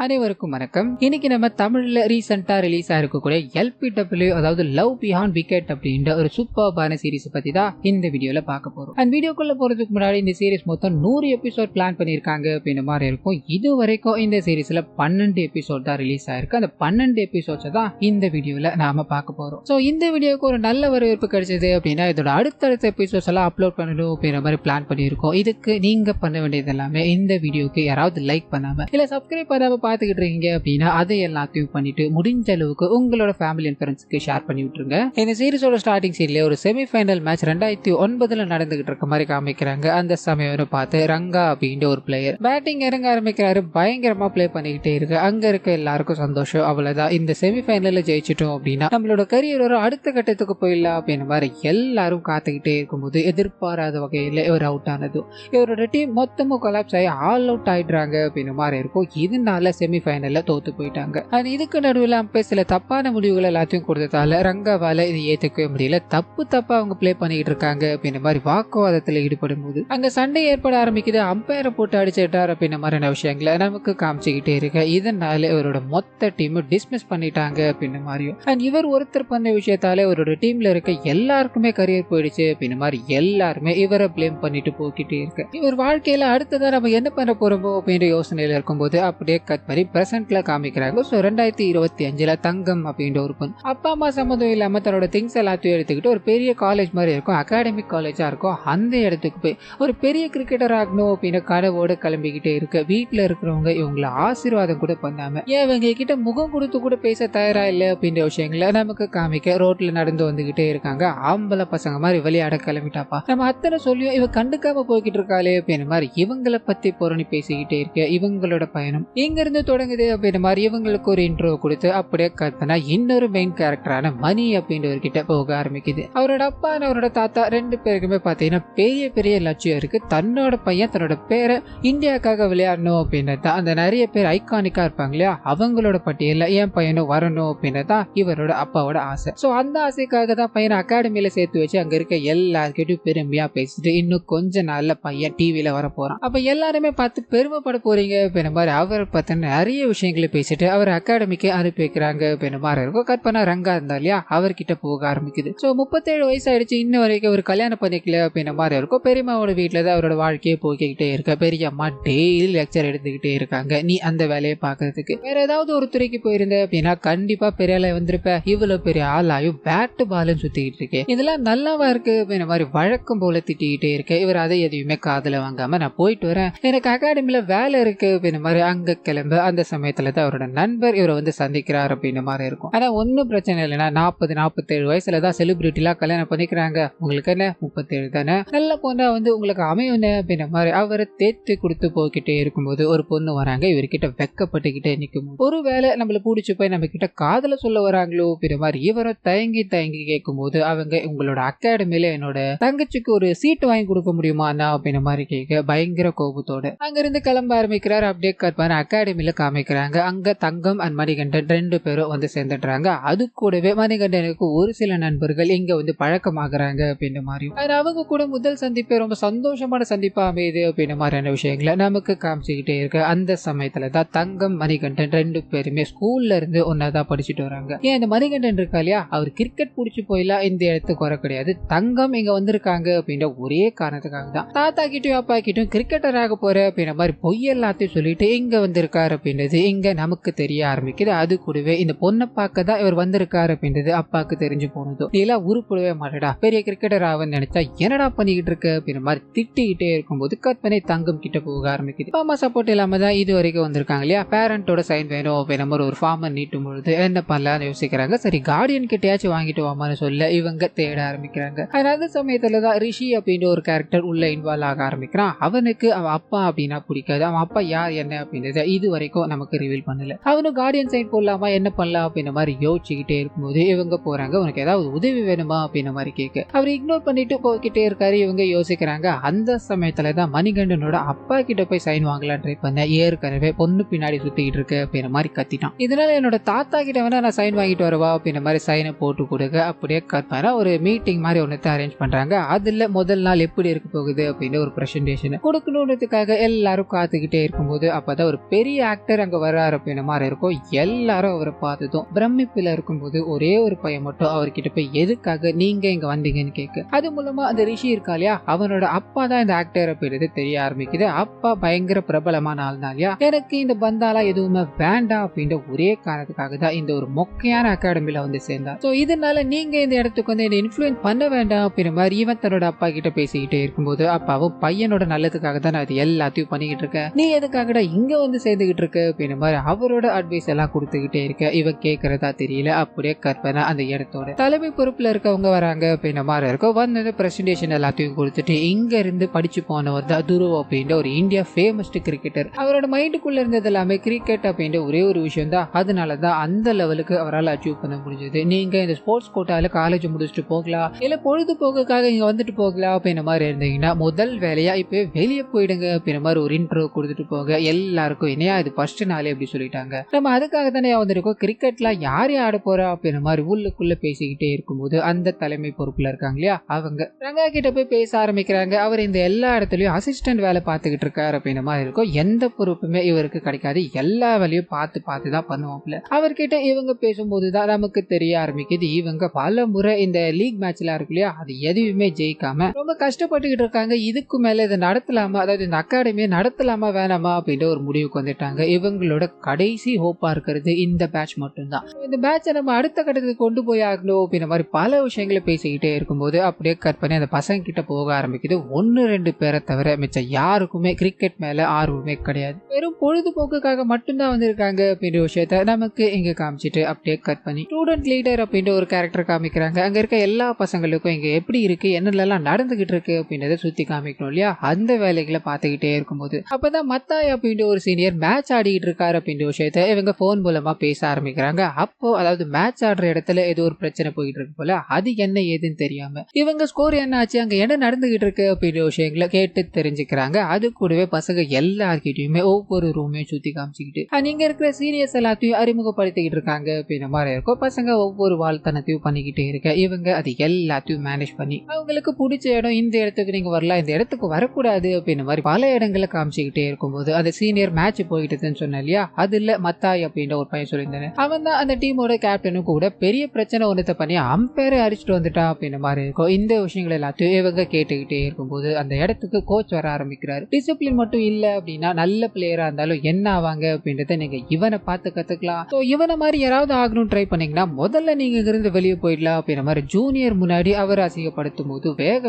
அனைவருக்கும் வணக்கம். இன்னைக்கு நம்ம தமிழ்ல ரீசெண்டா ரிலீஸ் ஆயிருக்கக்கூடிய LPW அதாவது லவ் பிஹாண்ட் விக்கெட் அப்படின்ற ஒரு சூப்பர்பான சீரிஸ் பத்தி தான் இந்த வீடியோல பார்க்க போறோம். அந்த வீடியோக்குள்ள போறதுக்கு முன்னாடி இந்த சீரிஸ் மொத்தம் 100 எபிசோட் பிளான் பண்ணிருக்காங்க அப்படின்ற மாதிரி இருக்கும். இது வரைக்கும் இந்த சீரிஸ்ல 12 எபிசோட் தான் ரிலீஸ் ஆயிருக்கு. அந்த 12 எபிசோட்ஸ் தான் இந்த வீடியோல நாம பார்க்க போறோம். சோ இந்த வீடியோக்கு ஒரு நல்ல வரவேற்பு கிடைச்சது அப்படின்னா இதோட அடுத்தடுத்த எபிசோட்ஸ் எல்லாம் அப்லோட் பண்ணணும் அப்படின்ற மாதிரி பிளான் பண்ணியிருக்கோம். இதுக்கு நீங்க பண்ண வேண்டியது எல்லாமே இந்த வீடியோக்கு யாராவது லைக் பண்ணாம இல்ல சப்ஸ்கிரைப் பண்ணாம பாத்துக்கிட்டு இருக்கீங்க அப்படின்னா அதை எல்லாத்தையும் பண்ணிட்டு முடிஞ்ச அளவுக்கு உங்களோட ஃபேமிலி அண்ட் ஃப்ரெண்ட்ஸ்க்கு ஷேர் பண்ணி விட்டுருங்க. இந்த சீரிஸோட ஸ்டார்டிங் சீன்ல ஒரு செமிஃபைனல் மேட்ச் 2009 நடந்துகிட்டு இருக்க மாதிரி காமிக்கிறாங்க. அந்த சமயம் பார்த்து ரங்கா அப்படின்ற ஒரு பிளேயர் பேட்டிங் இறங்க ஆரம்பிக்கிறாரு. பயங்கரமா பிளே பண்ணிக்கிட்டே இருக்கு. அங்க இருக்க எல்லாருக்கும் சந்தோஷம். அவ்வளவுதான், இந்த செமிஃபைனல்ல ஜெயிச்சிட்டோம் அப்படின்னா நம்மளோட கரியர் ஒரு அடுத்த கட்டத்துக்கு போயிடலாம் அப்படின்னு மாதிரி எல்லாரும் காத்துக்கிட்டே இருக்கும்போது எதிர்பாராத வகையில இவர் அவுட் ஆனதும் இவரோட டீம் மொத்தமும் கொலாப்ஸ் ஆகி ஆல் அவுட் ஆயிடுறாங்க அப்படின்னு மாதிரி இருக்கும். இதனால செமிஃபைனல்ல தோத்து போயிட்டாங்க. இதுக்கு நடுவில் சில தப்பான முடிவுகள் எல்லாத்தையும் கொடுத்ததால ரங்காவால இது ஏத்துக்கவே முடியல. தப்பா அவங்க பிளே பண்ணிட்டு இருக்காங்க அப்படின்ற மாதிரி வாக்குவாதத்துல ஈடுபடும் போது அங்க சண்டை ஏற்பட ஆரம்பிக்குது. அம்பையரை போட்டு அடிச்சிட்டார் அப்படின்ற மாதிரியான விஷயங்களை நமக்கு காமிச்சுக்கிட்டே இருக்க. இதனால இவரோட மொத்த டீம் டிஸ்மிஸ் பண்ணிட்டாங்க அப்படின்ற மாதிரியும் இவர் ஒருத்தர் பண்ண விஷயத்தால இவரோட டீம்ல இருக்க எல்லாருக்குமே கரியர் போயிடுச்சு அப்படின்ற மாதிரி எல்லாருமே இவரை பிளேம் பண்ணிட்டு போய்கிட்டே இருக்கு. இவர் வாழ்க்கையில அடுத்ததான் நம்ம என்ன பண்ண போறோமோ அப்படின்ற யோசனையில இருக்கும்போது அப்படியே கட் பண்ணி பிரசன்ட்ல காமிக்கிறாங்க. ஸோ 2025 தங்கம் அப்படின்ற ஒரு பொண்ணு அப்பா அம்மா சம்மந்தம் இல்லாம தன்னோட திங்ஸ் எல்லாத்தையும் எடுத்துக்கிட்டு ஒரு பெரிய காலேஜ் மாதிரி இருக்கும், அகாடமிக் காலேஜா இருக்கும், அந்த இடத்துக்கு போய் ஒரு பெரிய கிரிக்கெட்டர் ஆகணும் அப்படின்னு கனவோடு கிளம்பிக்கிட்டே இருக்கு. வீட்டுல இருக்கிறவங்க இவங்களை ஆசீர்வாதம் கூட பண்ணாம இவங்க கிட்ட முகம் கொடுத்து கூட பேச தயாரா இல்லை அப்படின்ற விஷயங்களை நமக்கு காமிக்க ரோட்ல நடந்து வந்துகிட்டே இருக்காங்க. ஆம்பளை பசங்க மாதிரி விளையாட கிளம்பிட்டாப்பா, நம்ம அத்தனை சொல்லியும் இவ கண்டுக்காம போய்கிட்டு இருக்காளே அப்படின்னு மாதிரி இவங்களை பத்தி புரணி பேசிக்கிட்டே இருக்க. இவங்களோட பயணம் எங்க இருந்து தொடங்குது அப்படின்ற மாதிரி இவங்களுக்கு ஒரு இன்ட்ரோ கொடுத்து அப்படியே கட் பண்ணா இன்னொரு மெயின் கேரக்டரான மணி அப்படின்றவர்கிட்ட போக ஆரம்பிக்குது. அவரோட அப்பா அவரோட தாத்தா ரெண்டு பேருக்குமே பாத்தீங்கன்னா பெரிய பெரிய லட்சியம் இருக்கு. தன்னோட பையன் தன்னோட பேரை இந்தியாவுக்காக விளையாடணும் அப்படின்றதான் அந்த நிறைய பேர் ஐகானிக்கா இருப்பாங்க இல்லையா, அவங்களோட பட்டியல என் பையனும் வரணும் அப்படின்றதான் இவரோட அப்பாவோட ஆசை. சோ அந்த ஆசைக்காக தான் பையனை அகாடமியில சேர்த்து வச்சு அங்க இருக்க எல்லாருக்கிட்டும் பெருமையா பேசிட்டு இன்னும் கொஞ்ச நாள்ல பையன் டிவில வர போறான். அப்ப எல்லாருமே பார்த்து பெருமைப்பட போறீங்க அப்படின்ற மாதிரி அவர் பார்த்து நிறைய விஷயங்களை பேசிட்டு அவர் அகாடமிக்கு அனுப்பி வைக்கிறாங்க அப்படின்னு மாதிரி இருக்கும். கட் பண்ணா ரங்கா இருந்தா இல்லையா, அவர்கிட்ட போக ஆரம்பிக்குது. சோ 37 வயசு ஆயிடுச்சு, இன்ன வரைக்கும் அவர் கல்யாணம் பண்ணிக்கல அப்படின்ற மாதிரி இருக்கும். பெரியம்மாவோட வீட்டுல தான் அவரோட வாழ்க்கையை போய்கிட்டே இருக்க. பெரியம்மா டெய்லி லெக்சர் எடுத்துக்கிட்டே இருக்காங்க, நீ அந்த வேலையை பாக்குறதுக்கு வேற ஏதாவது ஒரு துறைக்கு போயிருந்த அப்படின்னா கண்டிப்பா பெரிய ஆளா வந்திருப்ப, இவ்வளவு பெரிய ஆளாயும் பேட்டு பாலும் சுத்திக்கிட்டு இருக்கேன், இதெல்லாம் நல்லாவா இருக்கு அப்படின்ற மாதிரி வழக்கம் போல திட்டிக்கிட்டே இருக்க. இவர் அதை எதையுமே காதுல வாங்காம நான் போயிட்டு வரேன், எனக்கு அகாடமில வேலை இருக்கு அப்படின்ற மாதிரி அங்க கிளம்ப. அந்த சமயத்துல தான் அவரோட நண்பர் இவரை வந்து சந்திக்கிறார் அப்படின்ற மாதிரி இருக்கும். ஆனா ஒன்னும் பிரச்சனை இல்லைன்னா 47 வயசுலதான் செலிபிரிட்டி எல்லாம் கல்யாணம் பண்ணிக்கிறாங்க, உங்களுக்கு என்ன 37 தானே, நல்ல பொண்ணா வந்து உங்களுக்கு அமையும் அப்படின்ற மாதிரி அவரை தேத்தி கொடுத்து போய்கிட்டே இருக்கும்போது ஒரு பொண்ணு வராங்க. இவர்கிட்ட வெக்கப்பட்டுக்கிட்டே நிற்கும். ஒருவேளை நம்மள பிடிச்சி போய் நம்ம கிட்ட காதல சொல்ல வராங்களோ அப்படின்ற மாதிரி இவரை தயங்கி கேட்கும் போது அவங்க உங்களோட அகாடமியில என்னோட தங்கச்சிக்கு ஒரு சீட் வாங்கி கொடுக்க முடியுமா அப்படின்ற மாதிரி கேட்க பயங்கர கோபத்தோட அங்கிருந்து கிளம்ப ஆரம்பிக்கிறார். அப்படியே கற்பான அகாடமியில காமிக்கிறாங்க. அங்க தங்கம் அண்ட் மணிகண்டன் ரெண்டு பேரும் வந்து சேர்ந்துடுறாங்க. அது கூடவே மணிகண்டனுக்கு ஒரு சில நண்பர்கள் இங்க வந்து பழக்கமாகறாங்க அப்படின்ற மாதிரியும் அவங்க கூட முதல் சந்திப்பே ரொம்ப சந்தோஷமான சந்திப்பா அமையுது அப்படின்ற மாதிரியான விஷயங்களை நமக்கு காமிச்சுக்கிட்டே இருக்கு. அந்த சமயத்துல தான் தங்கம் மணிகண்டன் ரெண்டு பேருமே ஸ்கூல்ல இருந்து ஒன்னாதான் படிச்சுட்டு வராங்க. ஏன் இந்த மணிகண்டன் இருக்கா இல்லையா, அவர் கிரிக்கெட் பிடிச்சி போயிலாம் இந்த இடத்துக்கு வர கிடையாது, தங்கம் இங்க வந்திருக்காங்க அப்படின்ற ஒரே காரணத்துக்காக தான் தாத்தா கிட்டும் அப்பா கிட்டும் கிரிக்கெட்டர் ஆக போற அப்படின்ற மாதிரி பொய் எல்லாத்தையும் சொல்லிட்டு இங்க வந்திருக்காரு அப்படின்றது இங்க நமக்கு தெரிய ஆரம்பிக்குது. அது கூடவே இந்த பொண்ணை பார்க்க தான் இவர் வந்திருக்காரு அப்படின்றது அப்பாவுக்கு தெரிஞ்சு போனதும் நீ எல்லாம் உருப்படவே மாட்டடா, பெரிய கிரிக்கெட்டர் ஆகுன்னு நினைச்சா என்னடா பண்ணிக்கிட்டு இருக்க அப்படின்ற மாதிரி திட்டிக்கிட்டே இருக்கும்போது கற்பனை தங்கம் கிட்ட போக ஆரம்பிக்குது. அம்மா சப்போர்ட் இல்லாம தான் இது வரைக்கும் வந்திருக்காங்க இல்லையா, பேரண்டோட சைன் வேணும் அப்படின்ற மாதிரி ஒரு ஃபார்மை நீட்டும் பொழுது என்ன பண்ணலாம்னு யோசிக்கிறாங்க. சரி கார்டியன் கிட்டயாச்சும் வாங்கிட்டு வாமான்னு சொல்ல இவங்க தேட ஆரம்பிக்கிறாங்க. அந்த சமயத்துலதான் ரிஷி அப்படின்ற ஒரு கேரக்டர் உள்ள இன்வால்வ் ஆக ஆரம்பிக்கிறான். அவனுக்கு அவன் அப்பா அப்படின்னா பிடிக்காது, அவன் அப்பா யார் என்ன அப்படின்றத இது வரைக்கும் நமக்கு ரிவீல் பண்ணல. அவனும் கார்டியன் சைன் போடலாமா என்ன பண்ணலாம் அப்படின்ற மாதிரி யோசிச்சுக்கிட்டே இருக்கும்போது இவங்க போறாங்க. உனக்கு ஏதாவது உதவி வேணுமா அப்படின்ற மாதிரி கேட்க அவர் இக்னோர் பண்ணிட்டு போய்கிட்டே இருக்காரு. இவங்க யோசிக்கிறாங்க. அந்த சமயத்துலதான் மணிகண்டனோட அப்பா கிட்ட போய் சைன் வாங்கலாம் ட்ரை பண்ண, ஏற்கனவே பொண்ணு பின்னாடி சுத்திக்கிட்டு இருக்கு அப்படின்ற மாதிரி கத்திட்டான். இதனால என்னோட தாத்தா கிட்ட வேணா நான் சைன் வாங்கிட்டு வரவா அப்படின்ற மாதிரி சைனை போட்டு கொடுக்க. அப்படியே கற்பனா ஒரு மீட்டிங் மாதிரி ஒன்னு அரேஞ்ச் பண்றாங்க. அதுல முதல் நாள் எப்படி இருக்க போகுது அப்படின்னு ஒரு பிரசன்டேஷன் கொடுக்கணுன்றதுக்காக எல்லாரும் காத்துக்கிட்டே இருக்கும்போது அப்பதான் ஒரு பெரிய ஆக்டர் அங்க வர்றாரு அப்படின்ற மாதிரி இருக்கும். எல்லாரும் அவரை பார்த்ததும் பிரமிப்பில இருக்கும்போது ஒரே ஒரு பையன் மட்டும் அவர்கிட்ட போய் எதுக்காக நீங்க இங்க வந்தீங்கன்னு கேட்க, அது மூலமா அந்த ரிஷி இருக்கா இல்லையா, அவனோட அப்பா தான் இந்த ஆக்டர் அப்படின்றது தெரிய ஆரம்பிக்குது. அப்பா பயங்கர பிரபலமான ஆள் தான் இல்லையா, எனக்கு இந்த பந்தாலா எதுவுமே வேண்டாம் அப்படின்ற ஒரே காரணத்துக்காக தான் இந்த ஒரு மொக்கையான அகாடமில வந்து சேர்ந்தார். சோ இதனால நீங்க இந்த இடத்துக்கு வந்து என்ன இன்ஃப்ளூயன்ஸ் பண்ண வேண்டாம் அப்படின்ற மாதிரி இவன் தன்னோட அப்பா கிட்ட பேசிக்கிட்டே இருக்கும்போது, அப்பாவும் பையனோட நல்லதுக்காக தான் நான் இது எல்லாத்தையும் பண்ணிக்கிட்டு இருக்கேன், நீ எதுக்காகடா இங்க வந்து சேர்ந்துகிட்டு இருக்க அப்படின்ற மாதிரி அவரோட அட்வைஸ் எல்லாம் கொடுத்துக்கிட்டே இருக்க. இவன் கேட்கறதா தெரியல. அப்படியே கற்பனை அந்த இடத்தோட தலைமை பொறுப்புல இருக்கவங்க வராங்க அப்படின்ற மாதிரி இருக்கும். வந்தது பிரசன்டேஷன் எல்லாத்தையும் கொடுத்துட்டு இங்க இருந்து படிச்சு போனவர் தான் துருவ் அப்படின்ற ஒரு இந்தியா ஃபேமஸ் கிரிக்கெட்டர். அவரோட மைண்டுக்குள்ள இருந்தது எல்லாமே கிரிக்கெட் அப்படின்ற ஒரே ஒரு விஷயம் தான். அதனாலதான் அந்த லெவலுக்கு அவரால் அச்சீவ் பண்ண முடிஞ்சது. நீங்க இந்த ஸ்போர்ட்ஸ் கோட்டால காலேஜ் முடிச்சுட்டு போகலாம், இல்ல பொழுதுபோக்குக்காக இங்க வந்துட்டு போகலாம் அப்படின்ற மாதிரி இருந்தீங்கன்னா முதல் வேலையா இப்ப வெளியே போயிடுங்க அப்படின்ற மாதிரி ஒரு இன்ட்ரோ கொடுத்துட்டு போக. எல்லாருக்கும் என்னையா இது ஃபர்ஸ்ட் நாளே அப்படி சொல்லிட்டாங்க, நம்ம அதுக்காக தானே வந்திருக்கோம், கிரிக்கெட்ல யார் ஆட போறா அப்படின்ற மாதிரி உள்ளுக்குள்ள பேசிக்கிட்டே இருக்கும்போது அந்த தலைமை பொறுப்புல இருக்காங்க இல்லையா, அவங்க ரங்கா கிட்ட போய் பேச ஆரம்பிக்கிறாங்க. அவர் இந்த எல்லா இடத்துலயும் அசிஸ்டன்ட் வேலை பார்த்துக்கிட்டு இருக்காரு அப்படின்ற மாதிரி இருக்கும். எந்த பொறுப்புமே இவருக்கு கிடைக்காது, எல்லா வேலையும் பார்த்து தான் பண்ணுவாப்ல. அவர்கிட்ட இவங்க பேசும்போதுதான் நமக்கு தெரிய ஆரம்பிக்குது, இவங்க பல முறை இந்த லீக் மேட்ச்ல இருக்கு இல்லையா, அது எதுவுமே ஜெயிக்காம ரொம்ப கஷ்டப்பட்டுக்கிட்டு இருக்காங்க. இதுக்கு மேல இதை நடத்தலாமா, அதாவது இந்த அகாடமியை நடத்தலாமா வேணாமா அப்படின்ற ஒரு முடிவுக்கு வந்துட்டாங்க. இவங்களோட கடைசி ஹோப்பா இருக்கிறது இந்த பேட்ச் மட்டும்தான். இந்த பேட்சை நம்ம அடுத்த கட்டத்துக்கு கொண்டு போய் ஆகணும் அப்படின்ற மாதிரி பல விஷயங்களை பேசிக்கிட்டே இருக்கும்போது அப்படியே கற்பனை அந்த பசங்க கிட்ட போக ஆரம்பிக்குது. 1-2 பேரை தவிர மிச்சம் யாருக்குமே கிரிக்கெட் மேல ஆர்வமே கிடையாது, வெறும் பொழுதுபோக்குக்காக மட்டும்தான் வந்திருக்காங்க அப்படின்ற விஷயத்த நமக்கு இங்க காமிச்சிட்டு அப்படியே கட் பண்ணி ஸ்டூடெண்ட் லீடர் அப்படின்ற ஒரு கேரக்டர் காமிக்கிறாங்க. அங்க இருக்க எல்லா பசங்களுக்கும் இங்க எப்படி இருக்கு, என்னெல்லாம் நடந்துகிட்டு இருக்கு அப்படின்றத சுத்தி காமிக்கணும் இல்லையா. அந்த வேலைகளை பார்த்துக்கிட்டே இருக்கும்போது அப்பதான் மத்தாய் அப்படின்ற ஒரு சீனியர் மேட்ச் ஆடிக்கிட்டு இருக்காரு அப்படின்ற விஷயத்த இவங்க போன் மூலமா பேச ஆரம்பிக்கிறாங்க. அப்போ அதாவது மேட்ச் ஆடுற இடத்துல ஏதோ ஒரு பிரச்சனை போயிட்டு இருக்கு போல, அது என்ன ஏதுன்னு தெரியாம இவங்க ஸ்கோர் என்ன ஆச்சு, அங்க என்ன நடந்துகிட்டு இருக்கு அப்படின்ற விஷயங்களை கேட்டு தெரிஞ்சுக்கிறாங்க. அது கூடவே பசங்க எல்லார்கிட்டயுமே ஒவ்வொரு ரூமையும் சுத்தி காமிச்சுக்கிட்டு நீங்க இருக்கிற சீனியர்ஸ் எல்லாத்தையும் அறிமுகப்படுத்திக்கிட்டு இருக்காங்க அப்படின்ற மாதிரி இருக்கும். பசங்க ஒவ்வொரு வாழ்த்தனத்தையும் பண்ணிக்கிட்டே இருக்க இவங்க அது எல்லாத்தையும் மேனேஜ் பண்ணி அவங்களுக்கு பிடிச்ச இடம், இந்த இடத்துக்கு நீங்க வரலாம், இந்த இடத்துக்கு வரக்கூடாது அப்படின்ற மாதிரி பல இடங்களை காமிச்சுக்கிட்டே இருக்கும்போது அந்த சீனியர் மேட்ச் போயிட்டுன்னு சொன்ன இல்லையா, அதுல மத்தாய் அப்படின்ற ஒரு பையன் சொல்லியிருந்தானே, அவன் தான் அந்த டீமோட கேப்டனும் கூட பெரிய பிரச்சனை ஒன்றத்தை பண்ணி அம்பேரை அடிச்சுட்டு வந்துட்டான் அப்படின்ற மாதிரி இருக்கும். இந்த விஷயங்கள் எல்லாத்தையும் இவங்க கேட்டுக்கிட்டே இருக்கும்போது அந்த இடத்துக்கு கோச் வர ஆரம்பிக்கிறாரு. டிசிப்ளின் மட்டும் இல்ல அப்படின்னா நல்ல பிளேயரா இருந்தாலும் என்ன ஆவாங்க அப்படின்றத நீங்க இவனை பார்த்து கத்துக்கலாம். இவனை மாதிரி யாராவது ஆகணும் ட்ரை பண்ணீங்கன்னா முதல்ல நீங்க இங்கிருந்து வெளியே போயிடலாம் அப்படின்ற மாதிரி ஜூனியர் முன்னாடி அவர் அசிங்கப்படுத்தும் போது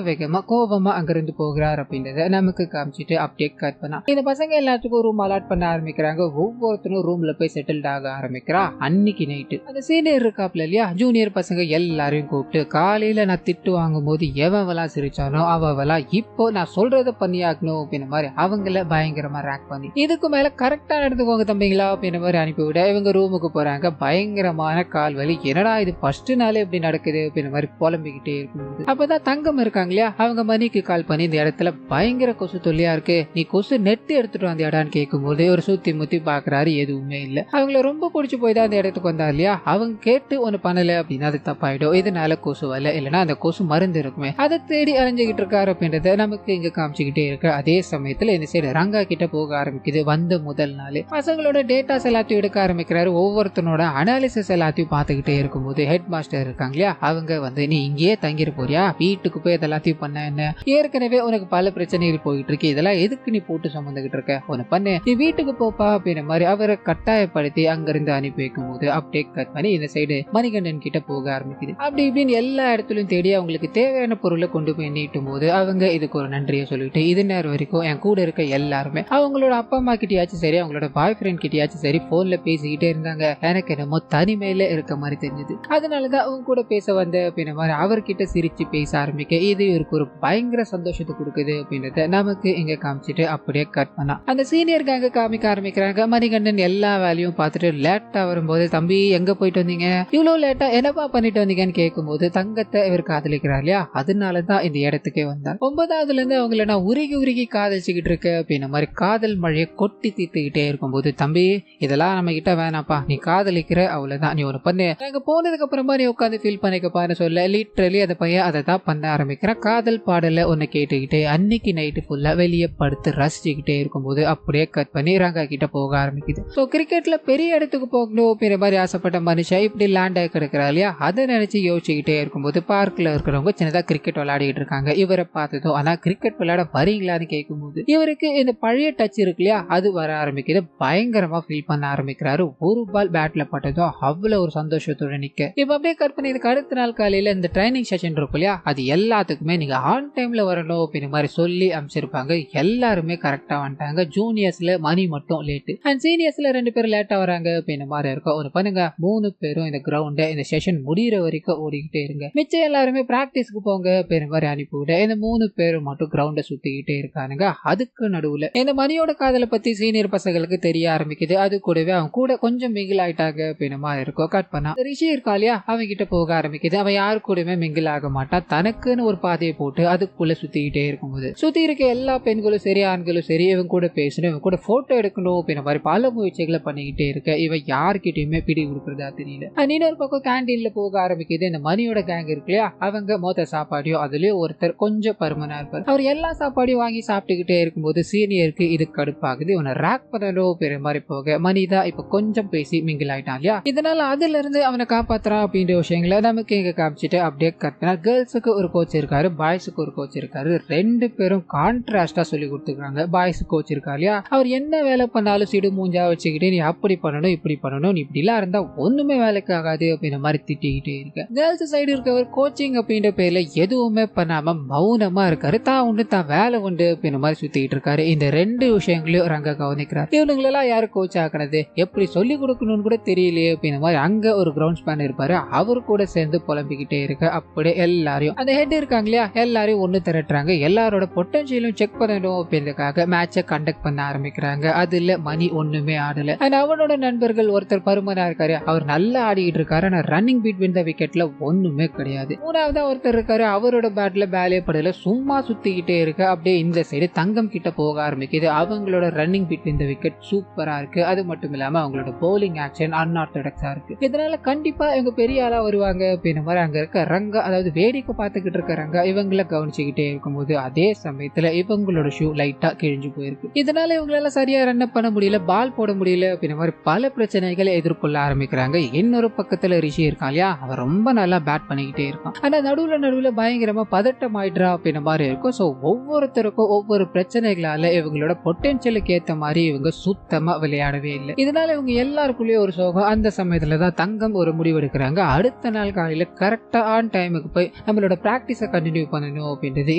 வேகமா கோபமா அங்கிருந்து போகிறார் அப்படின்றத நமக்கு காமிச்சிட்டு அப்படியே கட் பண்ணா இந்த பசங்க எல்லாத்துக்கும் ரூம் அலாட் பண்ண ஆரம்பிக்கிறாங்க. ஒவ்வொருத்தரும் ரூம்ல போய் செட்டில்ட் ஆக ஆரம்பிக்கிறா. அன்னைக்கு நைட்டு அந்த சீனியர் இருக்காப்ல இல்லையா, ஜூனியர் பசங்க எல்லாரையும் கூப்பிட்டு காலையில நான் திட்டு வாங்கும் போது எவெல்லாம் சிரிச்சானோ அவெல்லாம் இப்போ நான் சொல்றத பண்ணியாக்கணும் அப்படின்ற மாதிரி அவங்கள பயங்கரமா ரேக் பண்ணி இதுக்கு மேல கரெக்டா நடந்துக்கோங்க தம்பிங்களா அப்படின்ற மாதிரி அனுப்பிவிட இவங்க ரூமுக்கு போறாங்க. பயங்கரமான கால் வலி, என்னடா இது ஃபர்ஸ்ட் நாளே இப்படி நடக்குது அப்படின்ற மாதிரி புலம்பிக்கிட்டே இருக்கும்போது அப்பதான் தங்கம் இருக்காங்க இல்லையா, அவங்க மணிக்கு கால் பண்ணி இந்த இடத்துல பயங்கர கொசு தொல்லியா இருக்கு, நீ கொசு நெட்டு எடுத்துட்டு வந்தியாடான்னு கேட்கும்போது ஒரு சுத்தி முத்தி பாக்குறாரு, எதுவுமே இல்ல. அவங்கள ரொம்ப பிடிச்சி போய் தான் அந்த இடத்துக்கு வந்தா இல்லையா, அவங்க கேட்டு ஒண்ணு பண்ணல அப்படின்னா அது தப்பாயிடும், இதனால கொசு வரல, இல்லைன்னா அந்த கொசு மருந்து இருக்குமே அதை தேடி அலைஞ்சுக்கிட்டு இருக்காரு அப்படின்றத நமக்கு இங்க காமிச்சுக்கிட்டே இருக்கு. அதே சமயத்துல இந்த சைடு ரங்கா கிட்ட போக ஆரம்பிக்குது. வந்த முதல் நாள் பசங்களோட டேட்டாஸ் எல்லாத்தையும் எடுக்க ஆரம்பிக்கிறாரு. ஒவ்வொருத்தனோட அனாலிசிஸ் எல்லாத்தையும் பார்த்துக்கிட்டே இருக்கும்போது ஹெட் மாஸ்டர் இருக்காங்க இல்லையா, அவங்க வந்து நீ இங்கேயே தங்கிரு போறியா, வீட்டுக்கு போய் இதெல்லாத்தையும் பண்ண என்ன, ஏற்கனவே உனக்கு பல பிரச்சனைகள் போயிட்டு இருக்கு, இதெல்லாம் எதுக்கு நீ போட்டு சுமந்துகிட்டு இருக்க, ஒன்னு பண்ணு நீ வீட்டுக்கு போப்பா அப்படின்ற மாதிரி அவரை கட்டாயப்படுத்தி அங்கிருந்து அனுப்பி வைக்கும் போது அப்படியே கட் பண்ணி இந்த சைடு மணிகண்டன் கிட்ட போக ஆரம்பிக்குது. அப்படி இப்படின்னு எல்லா இடத்துலயும் தேடி அவங்களுக்கு தேவையான பொருளை கொண்டு போய் நீட்டும் போது அவங்க இதுக்கு ஒரு நன்றியை சொல்லிட்டு இது நேரம் வரைக்கும் என் கூட இருக்க எல்லாருமே அவங்களோட அப்பா அம்மா கிட்டயாச்சும் சரி அவங்களோட பாய் ஃப்ரெண்ட் கிட்டயாச்சும் சரி போன்ல பேசிக்கிட்டே இருந்தாங்க, எனக்கு என்னமோ தனிமையில இருக்க மாதிரி தெரிஞ்சது, அதனாலதான் அவங்க கூட பேச வந்த அப்படின்ற மாதிரி அவர்கிட்ட சிரிச்சு பேச ஆரம்பிக்க இது இவருக்கு ஒரு பயங்கர சந்தோஷத்தை கொடுக்குது அப்படின்றத நமக்கு இங்க காமிச்சிட்டு அப்படியே கட் பண்ணா அந்த சீனியர் கேங்க காமிக்க ஆரம்பிக்கிறாங்க. மணிகண்டன் எல்லா வேலையும் பார்த்துட்டு லேட்டா வரும்போது தம்பி எங்க போயிட்டு வந்தீங்க, இவ்வளவு லேட்டா என்னப்பா பண்ணிட்டு வந்தீங்கன்னு கேட்கும்போது தங்கத்தை இவர் காதலிக்கிறார் இல்லையா, அதனாலதான் இந்த இடத்துக்கே வந்தார். 9வதுல இருந்து அவங்கள நான் உருகி காதலிச்சுக்கிட்டு இருக்க அப்படின்ற மாதிரி காதல் மழையை கொட்டி தீர்த்துக்கிட்டே இருக்கும்போது தம்பி இதெல்லாம் நம்ம கிட்ட வேணாப்பா, நீ காதலிக்கிற அவ்வளவுதான், நீ ஒண்ணு பண்ணு, நாங்க போனதுக்கு அப்புறமா நீ உட்காந்து ஃபீல் பண்ணிக்கப்பான்னு சொல்ல லிட்டரலி அந்த பையன் அதை தான் பண்ண ஆரம்பிக்கிறான். காதல் பாடல ஒன்னு கேட்டுக்கிட்டே அன்னைக்கு நைட்டு ஃபுல்லா வெளியே படுத்து ரசிச்சுக்கிட்டே இருக்கும்போது அப்படியே கட் பண்ணி ரங்கா கிட்ட போக ஆரம்பிக்குது. ஸோ கிரிக்கெட்ல பெரிய இடத்துக்கு போகணும் அப்படின்ற மாதிரி ஆசைப்பட்ட மனுஷன் இப்படி லேண்ட் ஆகி கிடக்குறா இல்லையா, அதை நினைச்சு யோசிச்சுக்கிட்டே இருக்கும்போது பார்க்ல இருக்கிறவங்க சின்னதா கிரிக்கெட் விளையாடிட்டு இருக்காங்க. இவரை பார்த்ததும் ஆனா கிரிக்கெட் விளையாட வரீங்களான்னு கேட்கும்போது இவருக்கு இந்த பழைய டச் இருக்கு இல்லையா, அது வர ஆரம்பிக்குது. பயங்கரமா ஃபீல் பண்ண ஆரம்பிக்கிறாரு. ஒரு பால் பேட்ல பட்டதும் அவ்வளவு ஒரு சந்தோஷத்தோட நிக்க இப்ப அப்படியே கற்பனை. இதுக்கு அடுத்த நாள் காலையில இந்த ட்ரைனிங் செஷன் இருக்கும் இல்லையா, அது எல்லாத்துக்குமே நீங்க ஆன் டைம்ல வரணும் அப்படின்ற மாதிரி சொல்லி அமைச்சிருப்பாங்க. எல்லாருமே கரெக்டா வந்துட்டாங்க. ஜூனியர்ஸ்ல மணி மட்டும் லேட்டு அண்ட் சீனியர்ஸ்ல 2 பேர் லேட்டா வராங்க அப்படின்ற மாதிரி இருக்கும். ஒரு பண்ணுங்க 3 பேரும் இந்த கிரவுண்ட இந்த செஷன் முடிகிற வரைக்கும் ஓடிக்கிட்டே இருங்க, மிச்சம் எல்லாருமே பிராக்டிஸ்க்கு போங்க அப்படின்ற மாதிரி அனுப்பிவிட இந்த 3 பேரும் மட்டும் கிரவுண்ட சுத்திக்கிட்டே இருக்கானுங்க. அதுக்கு நடுவுல இந்த மணியோட காதலை பத்தி சீனியர் பசங்களுக்கு தெரிய ஆரம்பிக்குது. அது கூடவே அவன் கூட கொஞ்சம் மிங்கில் ஆயிட்டாங்க அப்படின்ற மாதிரி இருக்கும். கட் பண்ணா ரிஷி இருக்கா இல்லையா, அவன் கிட்ட போக ஆரம்பிக்குது. அவன் யாரு கூடயுமே மிங்கில் ஆக மாட்டான். தனக்குன்னு ஒரு பாதையை போட்டு அதுக்குள்ள சுத்திக்கிட்டே இருக்கும்போது சுத்தி இருக்க எல்லா பெண்களும் சரி ஆண்களும் சரி இவன் கூட பேசணும், இவன் கூட போட்டோ எடுக்கணும் அப்படின்ற மாதிரி பல முயற்சிகளை பண்ணிக்கிட்டே இருக்க இவன் யாருக்கிட்டயுமே பிடி கொடுக்கறதா தெரியல. இன்னொரு பக்கம் கேண்டீன்ல போக ஆரம்பிக்குது. இந்த மணியோட கேங் இருக்கு இல்லையா, அவங்க மொத்த சாப்பாடையும் அதுலயும் ஒருத்தர் கொஞ்சம் பருமனா இருப்பார். அவர் எல்லா சாப்பாடையும் வாங்கி சாப்பிட்டுக்கிட்டே இருக்கும்போது சீனியருக்கு இது கடுப்பாகுது. இவனை ரேக் பண்ணணும் அப்படின்ற மாதிரி போக மணிதான் இப்ப கொஞ்சம் பேசி மிங்கில் ஆயிட்டான் இல்லையா, இதனால அதுல இருந்து அவனை காப்பாத்துறான் அப்படின்ற விஷயங்களை நமக்கு இங்க காமிச்சிட்டு அப்படியே கட்டினா கேர்ள்ஸுக்கு ஒரு கோச் இருக்காரு, பாய்ஸுக்கு ஒரு கோச் இருக்காரு. 2 பேரும் கான்ட்ராஸ்டா சொல்லி கொடுத்துருக்காங்க. பாய்ஸ் கோச் இருக்கா இல்லையா, அவர் என்ன வேலை பண்ணாலும் சிடு மூஞ்சா வச்சுக்கிட்டு நீ அப்படி பண்ணணும் இப்படி பண்ணணும், நீ இப்படி எல்லாம் இருந்தா ஒண்ணுமே வேலைக்கு ஆகாது அப்படின்ற மாதிரி திட்டிக்கிட்டே இருக்க. கேர்ள்ஸ் சைடு இருக்கவர் கோச்சிங் அப்படின்ற பேர்ல எதுவுமே பண்ணாம மௌனமா இருக்காரு. தான் உண்டு தான் வேலை உண்டு அப்படின்ற மாதிரி சுத்திக்கிட்டு இருக்காரு. இந்த 2 விஷயங்களையும் ரங்க கவனிக்கிறார். இவனுங்களெல்லாம் யாரு கோச் ஆக்கினது, எப்படி சொல்லி கொடுக்கணும்னு கூட தெரியலையே அப்படின்ற மாதிரி அங்க ஒரு கிரவுண்ட் ஸ்பேன் இருப்பாரு. அவர் கூட சேர்ந்து புலம்பிக்கிட்டே இருக்க அப்படியே எல்லாரையும் அந்த ஹெட் இருக்காங்க இல்லையா எல்லாரையும் ஒண்ணு திரட்டுறாங்க. எல்லாரோட பொட்டன்ஷியலும் செக் பண்ணணும் அப்படின்றதுக்காக மேட்சை கண்டக்ட் பண்ண ஆரம்பிக்கிறாங்க. அதுல மணி ஒண்ணுமே ஆடல. அவனோட நண்பர்கள் ஒருத்தர் பருமனா இருக்காரு, அவர் நல்லா ஆடிட்டு இருக்காரு. ஆனா ரன்னிங் பிட்வீன் த விக்கெட்ல ஒண்ணுமே கிடையாது. மூணாவதா ஒருத்தர் இருக்காரு, அவரோட பேட்ல பேலே படல, சும்மா சுத்திக்கிட்டே இருக்க. அப்படியே இந்த சைடு தங்கம் கிட்ட போக ஆரம்பிக்குது. அவங்களோட ரன்னிங் பிட்வீன் த விக்கெட் சூப்பரா இருக்கு. அது மட்டும் இல்லாம அவங்களோட பவுலிங் ஆக்ஷன் அன்ஆர்த்தடாக்ஸா இருக்கு. இதனால கண்டிப்பா இவங்க பெரிய ஆளா வருவாங்க அப்படின்ற மாதிரி அங்க இருக்க ரங்கா, அதாவது வேடிக்கை பார்த்துக்கிட்டு இருக்க ரங்கா இவங்களை கவனிச்சுக்கிட்டே இருக்கும்போது அதே சமயத்துல இவங்களோட ஷூ லைட்டா கிழிஞ்சு போயிருக்கு. இதனால இவங்களால சரியா ரன் பண்ண முடியல, பால் போட முடியல அப்படின்ற மாதிரி பல பிரச்சனைகளை எதிர்கொள்ள ஆரம்பிக்கிறாங்க. இன்னொரு பக்கத்துல ரிஷி இருக்கான் இல்லையா, அவன் ரொம்ப நல்லா பேட் பண்ணிக்கிட்டே இருக்கான். ஆனா நடுவுல பயங்கரமா பதட்டம் ஆயிடுறா அப்படின்ற மாதிரி இருக்கும். சோ ஒவ்வொருத்தருக்கும் ஒவ்வொரு பிரச்சனைகளால இவங்களோட பொட்டன்ஷியலுக்கு ஏத்த மாதிரி இவங்க சுத்தமா விளையாடவே இல்லை. இதனால இவங்க எல்லாருக்குள்ளேயும் ஒரு சோகம். அந்த சமயத்துலதான் தங்கம் ஒரு முடிவு எடுக்கிறாங்க. அடுத்த நாள் காலையில கரெக்டா ஆன் டைமுக்கு போய் நம்மளோட பிராக்டிஸை கண்டினியூ பண்ணணும் அப்படின்றது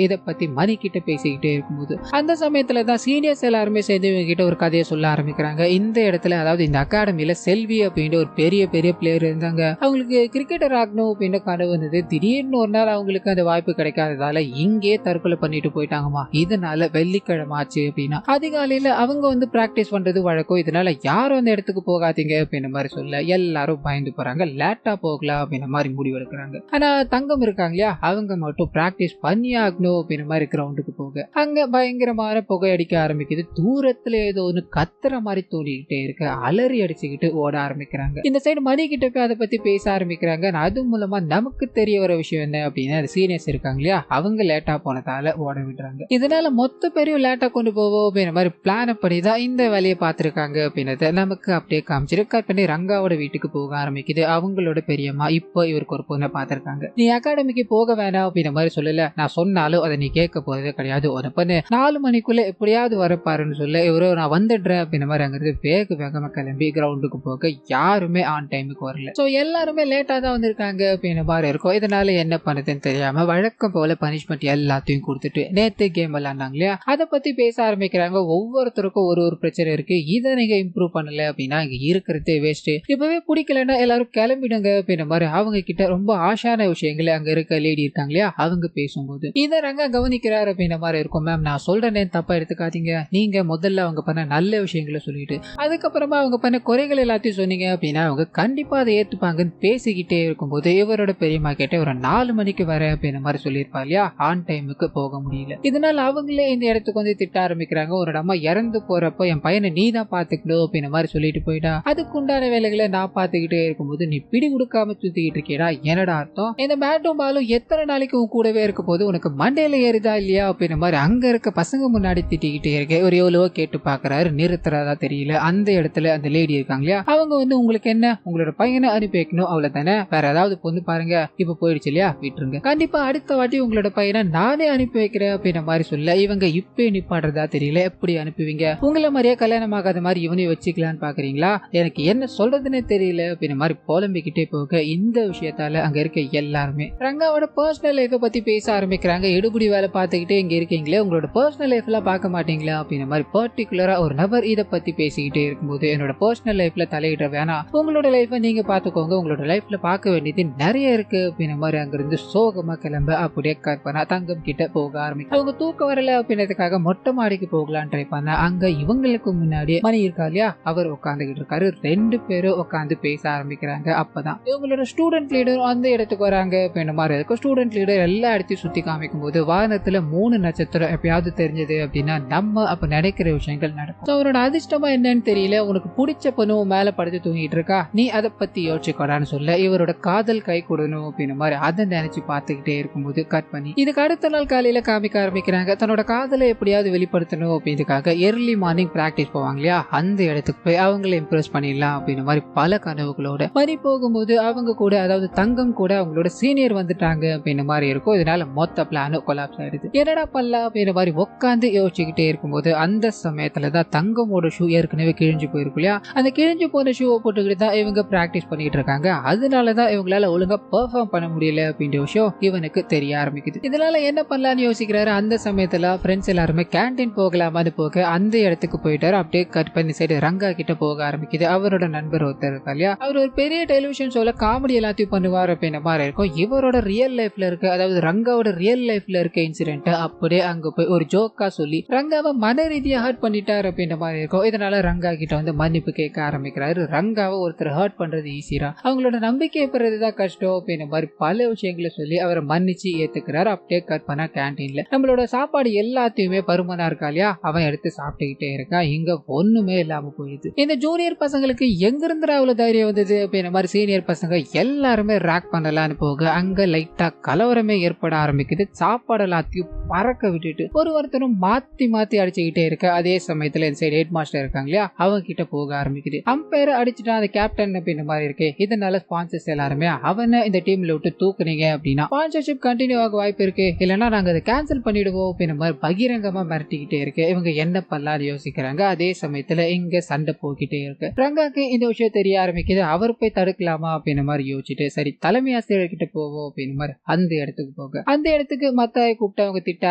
இதை பத்தி மணி கிட்ட பேசிக்கிட்டே இருக்கும்போது அந்த சமயத்துலதான் சீனியர்ஸ் எல்லாருமே சேர்ந்து இவங்க கிட்ட ஒரு கதையை சொல்ல ஆரம்பிக்கிறாங்க. இந்த இடத்துல அதாவது இந்த அகாடமியில செல்வி அப்படின்ற ஒரு பெரிய பிளேயர் இருந்தாங்க. அவங்களுக்கு கிரிக்கெட்டர் ஆகணும் அப்படின்ற கனவு வந்தது. திடீர்னு ஒரு நாள் அவங்களுக்கு அந்த வாய்ப்பு கிடைக்காததால இங்கே தற்கொலை பண்ணிட்டு போயிட்டாங்கம்மா. இதனால வெள்ளிக்கிழமை ஆச்சு அப்படின்னா அதிகாலையில அவங்க வந்து பிராக்டிஸ் பண்றது வழக்கம். இதனால யாரும் அந்த இடத்துக்கு போகாதீங்க அப்படின்ற மாதிரி சொல்ல எல்லாரும் பயந்து போறாங்க. லேட்டா போகலாம் அப்படின்ற மாதிரி முடிவு எடுக்கிறாங்க. ஆனா தங்கம் இருக்காங்க இல்லையா, அவங்க மட்டும் பிராக்டிஸ் பண்ணி ஆகணும் அப்படின்ற மாதிரி கிரவுண்டுக்கு போக அங்க பயங்கரமான புகை அடிக்க ஆரம்பிக்குது. தூரத்துல ஏதோ ஒன்று கத்துற மாதிரி தோண்டிக்கிட்டே இருக்க அலறி அடிச்சுக்கிட்டு ஓட ஆரம்பிக்கிறாங்க. இந்த சைடு மணி கிட்ட போய் அதை பத்தி பேச ஆரம்பிக்கிறாங்க. அது மூலமா நமக்கு தெரிய வர விஷயம் என்ன அப்படின்னா சீனியர்ஸ் இருக்காங்க இல்லையா, அவங்க லேட்டா போனதால ஓட விடுறாங்க. இதனால மொத்த பேரையும் லேட்டா கொண்டு போவோம் அப்படின்ற மாதிரி பிளான் பண்ணிதான் இந்த வேலையை பார்த்திருக்காங்க அப்படின்றத நமக்கு அப்படியே காமிச்சிட்டு கட் பண்ணி ரங்காவோட வீட்டுக்கு போக ஆரம்பிக்குது. அவங்களோட பெரியம்மா இப்போ இவருக்கு ஒரு பொண்ணை பார்த்திருக்காங்க. நீ அகாடமிக்கு போக வேணாம் அப்படின்ற மாதிரி சொல்லல, நான் சொன்னாலும் அதை நீ கேட்க போறதே கிடையாது. ஒரு பொண்ணு 4 மணிக்குள்ள எப்படியாவது வரப்பாருன்னு சொல்ல இவரோ நான் வந்துடுறேன் அப்படின்ற மாதிரி அங்கிருந்து வேகமா கிளம்பி கிரவுண்டுக்கு போக யாருமே ஆன் டைமுக்கு வரல. சோ எல்லாருமே லேட்டா தான் வந்திருக்காங்க அப்படின்ற மாதிரி இருக்கும். இதனால என்ன பண்ணுதுன்னு தெரியாம வழக்கம் போல பனிஷ்மெண்ட் எல்லாத்தையும் கொடுத்துட்டு நேத்து கேம் விளையாண்டாங்க இல்லையா, அதை பத்தி பேச ஆரம்பிக்கிறாங்க. ஒவ்வொருத்தருக்கும் ஒரு பிரச்சனை இருக்கு. இதை நீங்க இம்ப்ரூவ் பண்ணல அப்படின்னா இங்க இருக்கிறதே வேஸ்ட், இப்பவே பிடிக்கலன்னா எல்லாரும் கிளம்பிடுங்க அப்படின்ற மாதிரி அவங்க கிட்ட ரொம்ப ஆஷான விஷயங்களை அங்க இருக்க லேடி இருக்காங்க இல்லையா அவங்க பேசும்போது இதை ரங்க கவனிக்கிறாரு அப்படின்ற மாதிரி இருக்கும். மேம் நான் சொல்றேன்னு தப்பா எடுத்துக்காதீங்க, நீங்க முதல்ல அவங்க பண்ண நல்ல விஷயங்களை சொல்லிட்டு அதுக்கப்புறமா அவங்க பண்ண குறைகள் எல்லாத்தையும் சொன்னீங்க அப்படின்னா அவங்க கண்டிப்பா அதை ஏத்துப்பாங்கன்னு பேசிக்கிட்டே இருக்கும்போது இவரோட பெரியம்மா கிட்ட ஒரு 4 மணிக்கு வர அப்படின்ற மாதிரி சொல்லியிருப்பா இல்லையா, ஆன் டைமுக்கு போக முடியல. இதனால அவங்களே இந்த இடத்துக்கு வந்து திட்ட ஆரம்பிக்கிறாங்க. ஒரு அம்மா இறந்து போறப்போ என் பையனை நீ தான் பாத்துக்கணும் அப்படின்ற மாதிரி சொல்லிட்டு போயிட்டா, அதுக்கு உண்டான வேலைகளை நான் பாத்துக்கிட்டே இருக்கும்போது நீ பிடி கொடுக்காம சுத்திக்கிட்டு இருக்கேடா, என்னடா அர்த்தம்? இந்த பேட்டும் பாலும் எத்தனை நாளைக்கு உன் கூடவே இருக்க போது உனக்கு மண்டையில ஏறுதா இல்லையா அப்படின்ற மாதிரி அங்க இருக்க பசங்க முன்னாடி திட்டிக்கிட்டே இருக்க ஒரு எவ்வளவோ கேட்டு பாக்குறாரு. நிறுத்துறதா தெரியல. அந்த இடத்துல அந்த லேடி இருக்காங்க இல்லையா, அவங்க வந்து உங்களுக்கு என்ன, உங்களோட பையனை அனுப்பி வைக்கணும் அவ்வளவுதானே, வேற ஏதாவது பொண்ணு பாருங்க, இப்ப போயிடுச்சு இல்லையா, விட்டுருங்க, கண்டிப்பா அடுத்த வாட்டி உங்களோட பையனை நானே அனுப்பி வைக்கிறேன் அப்படின்ற மாதிரி சொல்ல இவங்க இப்ப நிப்பாடுறதா தெரியல. எப்படி அனுப்புவீங்க, உங்களை மாதிரியே கல்யாணம் ஆகாத மாதிரி இவனையும் வச்சுக்கலான்னு பாக்குறீங்களா, எனக்கு என்ன சொல்றதுன்னே தெரியல அப்படின்ற மாதிரி புலம்பிக்கிட்டே போக இந்த விஷயத்தால அங்க இருக்க எல்லாருமே ரங்காவோட பர்சனல் லைஃபை பத்தி பேச ஆரம்பிக்கிறாங்க. எடுபடி வேலை பார்த்துக்கிட்டே இங்க இருக்கீங்களே, உங்களோட பர்சனல் லைஃப் எல்லாம் பார்க்க மாட்டீங்களா அப்படின்ற மாதிரி பர்டிகுலரா ஒரு நபர் இதை பத்தி பேசிக்கிட்டே இருக்கும்போது, என்னோட பர்சனல் லைஃப்ல தலையிட வேணாம், உங்களோட லைஃபை நீங்க பாத்துக்கோங்க, உங்களோட லைஃப்ல பார்க்க வேண்டியது நிறைய இருக்கு அப்படின்ற மாதிரி அங்கிருந்து சோகமா கிளம்ப அப்படியே கற்பனா தங்கம் கிட்ட போக ஆரம்பிக்கும். அவங்க தூக்கம் வரல அப்படின்றதுக்காக மொட்டை மாடிக்கு போகலான்னு ட்ரை பண்ண அங்க இவங்களுக்கு முன்னாடி மணி இருக்கா இல்லையா, அவர் உட்காந்துக்கிட்டு இருக்காரு. ரெண்டு பேரும் உட்காந்து பேச ஆரம்பிக்கிறாங்க. அப்பதான் இவங்களோட ஸ்டூடெண்ட் லீடர் அந்த இடத்துக்கு வராங்க அப்படின்ற மாதிரி இருக்கும். ஸ்டூடெண்ட் லீடர் எல்லா இடத்தையும் சுத்தி காமிக்கும் போது வானத்துல 3 நட்சத்திரம் எப்பயாவது தெரிஞ்சது அப்படின்னா நம்ம அப்ப நினைக்கிற விஷயங்கள் நடக்கும். அவரோட அதிர்ஷ்டமா என்னன்னு தெரியல, உனக்கு பிடிச்ச பொண்ணு மேல படுத்து தூங்கிட்டு இருக்கா, நீ அதை பத்தி யோசிச்சுக்கோடான்னு சொல்ல இவரோட காதல் கை கொடுணும் அப்படின்ற மாதிரி அதை நினைச்சு பார்த்துக்கிட்டே இருக்கும்போது கட் பண்ணி இதுக்கு அடுத்த நாள் காலையில காமிக்க ஆரம்பிக்கிறாங்க. தன்னோட காதலை எப்படியாவது வெளிப்படுத்தணும் அப்படின்றதுக்காக எர்லி மார்னிங் பிராக்டிஸ் போவாங்க இல்லையா, அந்த இடத்துக்கு போய் அவங்களை இம்ப்ரெஸ் பண்ணிடலாம் அப்படின்ற மாதிரி பல கனவுகளோட மணி போகும்போது அவங்க கூட, அதாவது தங்கம் கூட அவங்களோட சீனியர் வந்துட்டாங்க அப்படின்ற மாதிரி இருக்கும். இதனால மொத்த பிளானும் கொலாப்ஸ் ஆயிடுது. என்னடா பண்ணலாம் அப்படின்ற மாதிரி உட்காந்து யோசிச்சுக்கிட்டே இருக்கும்போது அந்த சமயத்துலதான் தங்கமோட ஷூ ஏற்கனவே கிழிஞ்சு போயிருக்கும் இல்லையா, அந்த கிழிஞ்சு போன ஷூவை போட்டுக்கிட்டு தான் இவங்க பிராக்டிஸ் பண்ணிட்டு இருக்காங்க. அதனாலதான் இவங்களால ஒழுங்கா பெர்ஃபார்ம் பண்ண முடியல அப்படின்ற விஷயம் இவனுக்கு தெரிய ஆரம்பிக்குது. இதனால என்ன பண்ணலாம்னு யோசிக்கிறாரு. அந்த சமயத்துல ஃப்ரெண்ட்ஸ் எல்லாருமே கேண்டீன் போகலாமான்னு போக அந்த இடத்துக்கு போயிட்டாரு. அப்படியே கட் பண்ணி சைடு ரங்கா கிட்ட போக ஆரம்பிக்குது. அவரோட நண்பர் ஒருத்தர் இருக்கா இல்லையா, அவர் ஒரு பெரிய டெலிவிஷன் ஷோல காமெடி எல்லாத்தையும் பண்ணுவார் அப்படின்ற மாதிரி இருக்கும். இவரோட ரியல் லைஃப்ல இருக்க, அதாவது ரங்காவோட ரியல் லைஃப்ல இருக்க இன்சிடென்ட் அப்படியே அங்க போய் ஒரு ஜோக்கா சொல்லி ரங்காவை மன ரீதியா ஹர்ட் பண்ணிட்டாரு அப்படின்ற மாதிரி இருக்கும். இதனால ரங்கா கிட்ட வந்து மன்னிப்பு கேட்க ஆரம்பிக்கிறாரு. ரங்காவை ஒருத்தர் ஹர்ட் பண்றது ஈஸியா, அவங்களோட நம்பிக்கை பெறதுதான் கஷ்டம் அப்படின்ற மாதிரி பல விஷயங்களை சொல்லி அவரை மன்னிச்சு ஏத்துக்கிறாரு. அப்படியே கட் பண்ணா கேண்டீன்ல நம்மளோட சாப்பாடு எல்லாத்தையுமே பருமனா இருக்கா இல்லையா, அவன் எடுத்து சாப்பிட்டுக்கிட்டே இருக்கான். இங்க ஒண்ணுமே இல்லாம போயிடுது. இந்த ஜூனியர் பசங்களுக்கு எங்க இருந்து அவ்வளவு தைரியம் வந்தது அப்படின்ற மாதிரி சீனியர் பசங்க எல்லாருமே ரேக் பண்ணலான்னு போக அங்க லைட்டா கலவரமே ஏற்பட ஆரம்பிக்குது. சாப்பாடு எல்லாத்தையும் பறக்க விட்டுட்டு ஒருத்தரும் மாத்தி மாத்தி அடிச்சுக்கிட்டே இருக்க. அதே சமயத்துல இந்த சைடு ஹெட் மாஸ்டர் இருக்காங்க இல்லையா, அவங்க கிட்ட போக ஆரம்பிக்குது. அம்பையர் அடிச்சுட்டா அந்த கேப்டன் அப்படின்ற மாதிரி இருக்கு. இதனால ஸ்பான்சர்ஸ் எல்லாருமே அவனை இந்த டீம்ல விட்டு தூக்குனீங்க அப்படின்னா ஸ்பான்சர்ஷிப் கண்டினியூ ஆக வாய்ப்பு இருக்கு, இல்லைன்னா நாங்க அதை கேன்சல் பண்ணிடுவோம் அப்படின்ற மாதிரி பகிரங்கமா மிரட்டிக்கிட்டே இருக்கு. இவங்க என்ன பண்ணலாம்னு யோசிக்கிறாங்க. அதே சமயத்துல இங்க சண்டை போக்கிட்டே இருக்கு. ரங்காக்கு இந்த விஷயம் தெரிய ஆரம்பிக்குது. அவர் போய் தடுக்கலாமா அப்படின்ற மாதிரி யோசிச்சுட்டு சரி தலைமை ஆசிரியர் கிட்ட போவோம் அப்படின்ற மாதிரி அந்த இடத்துக்கு போக அந்த இடத்துக்கு மத்தாயை கூப்பிட்டு அவங்க திட்ட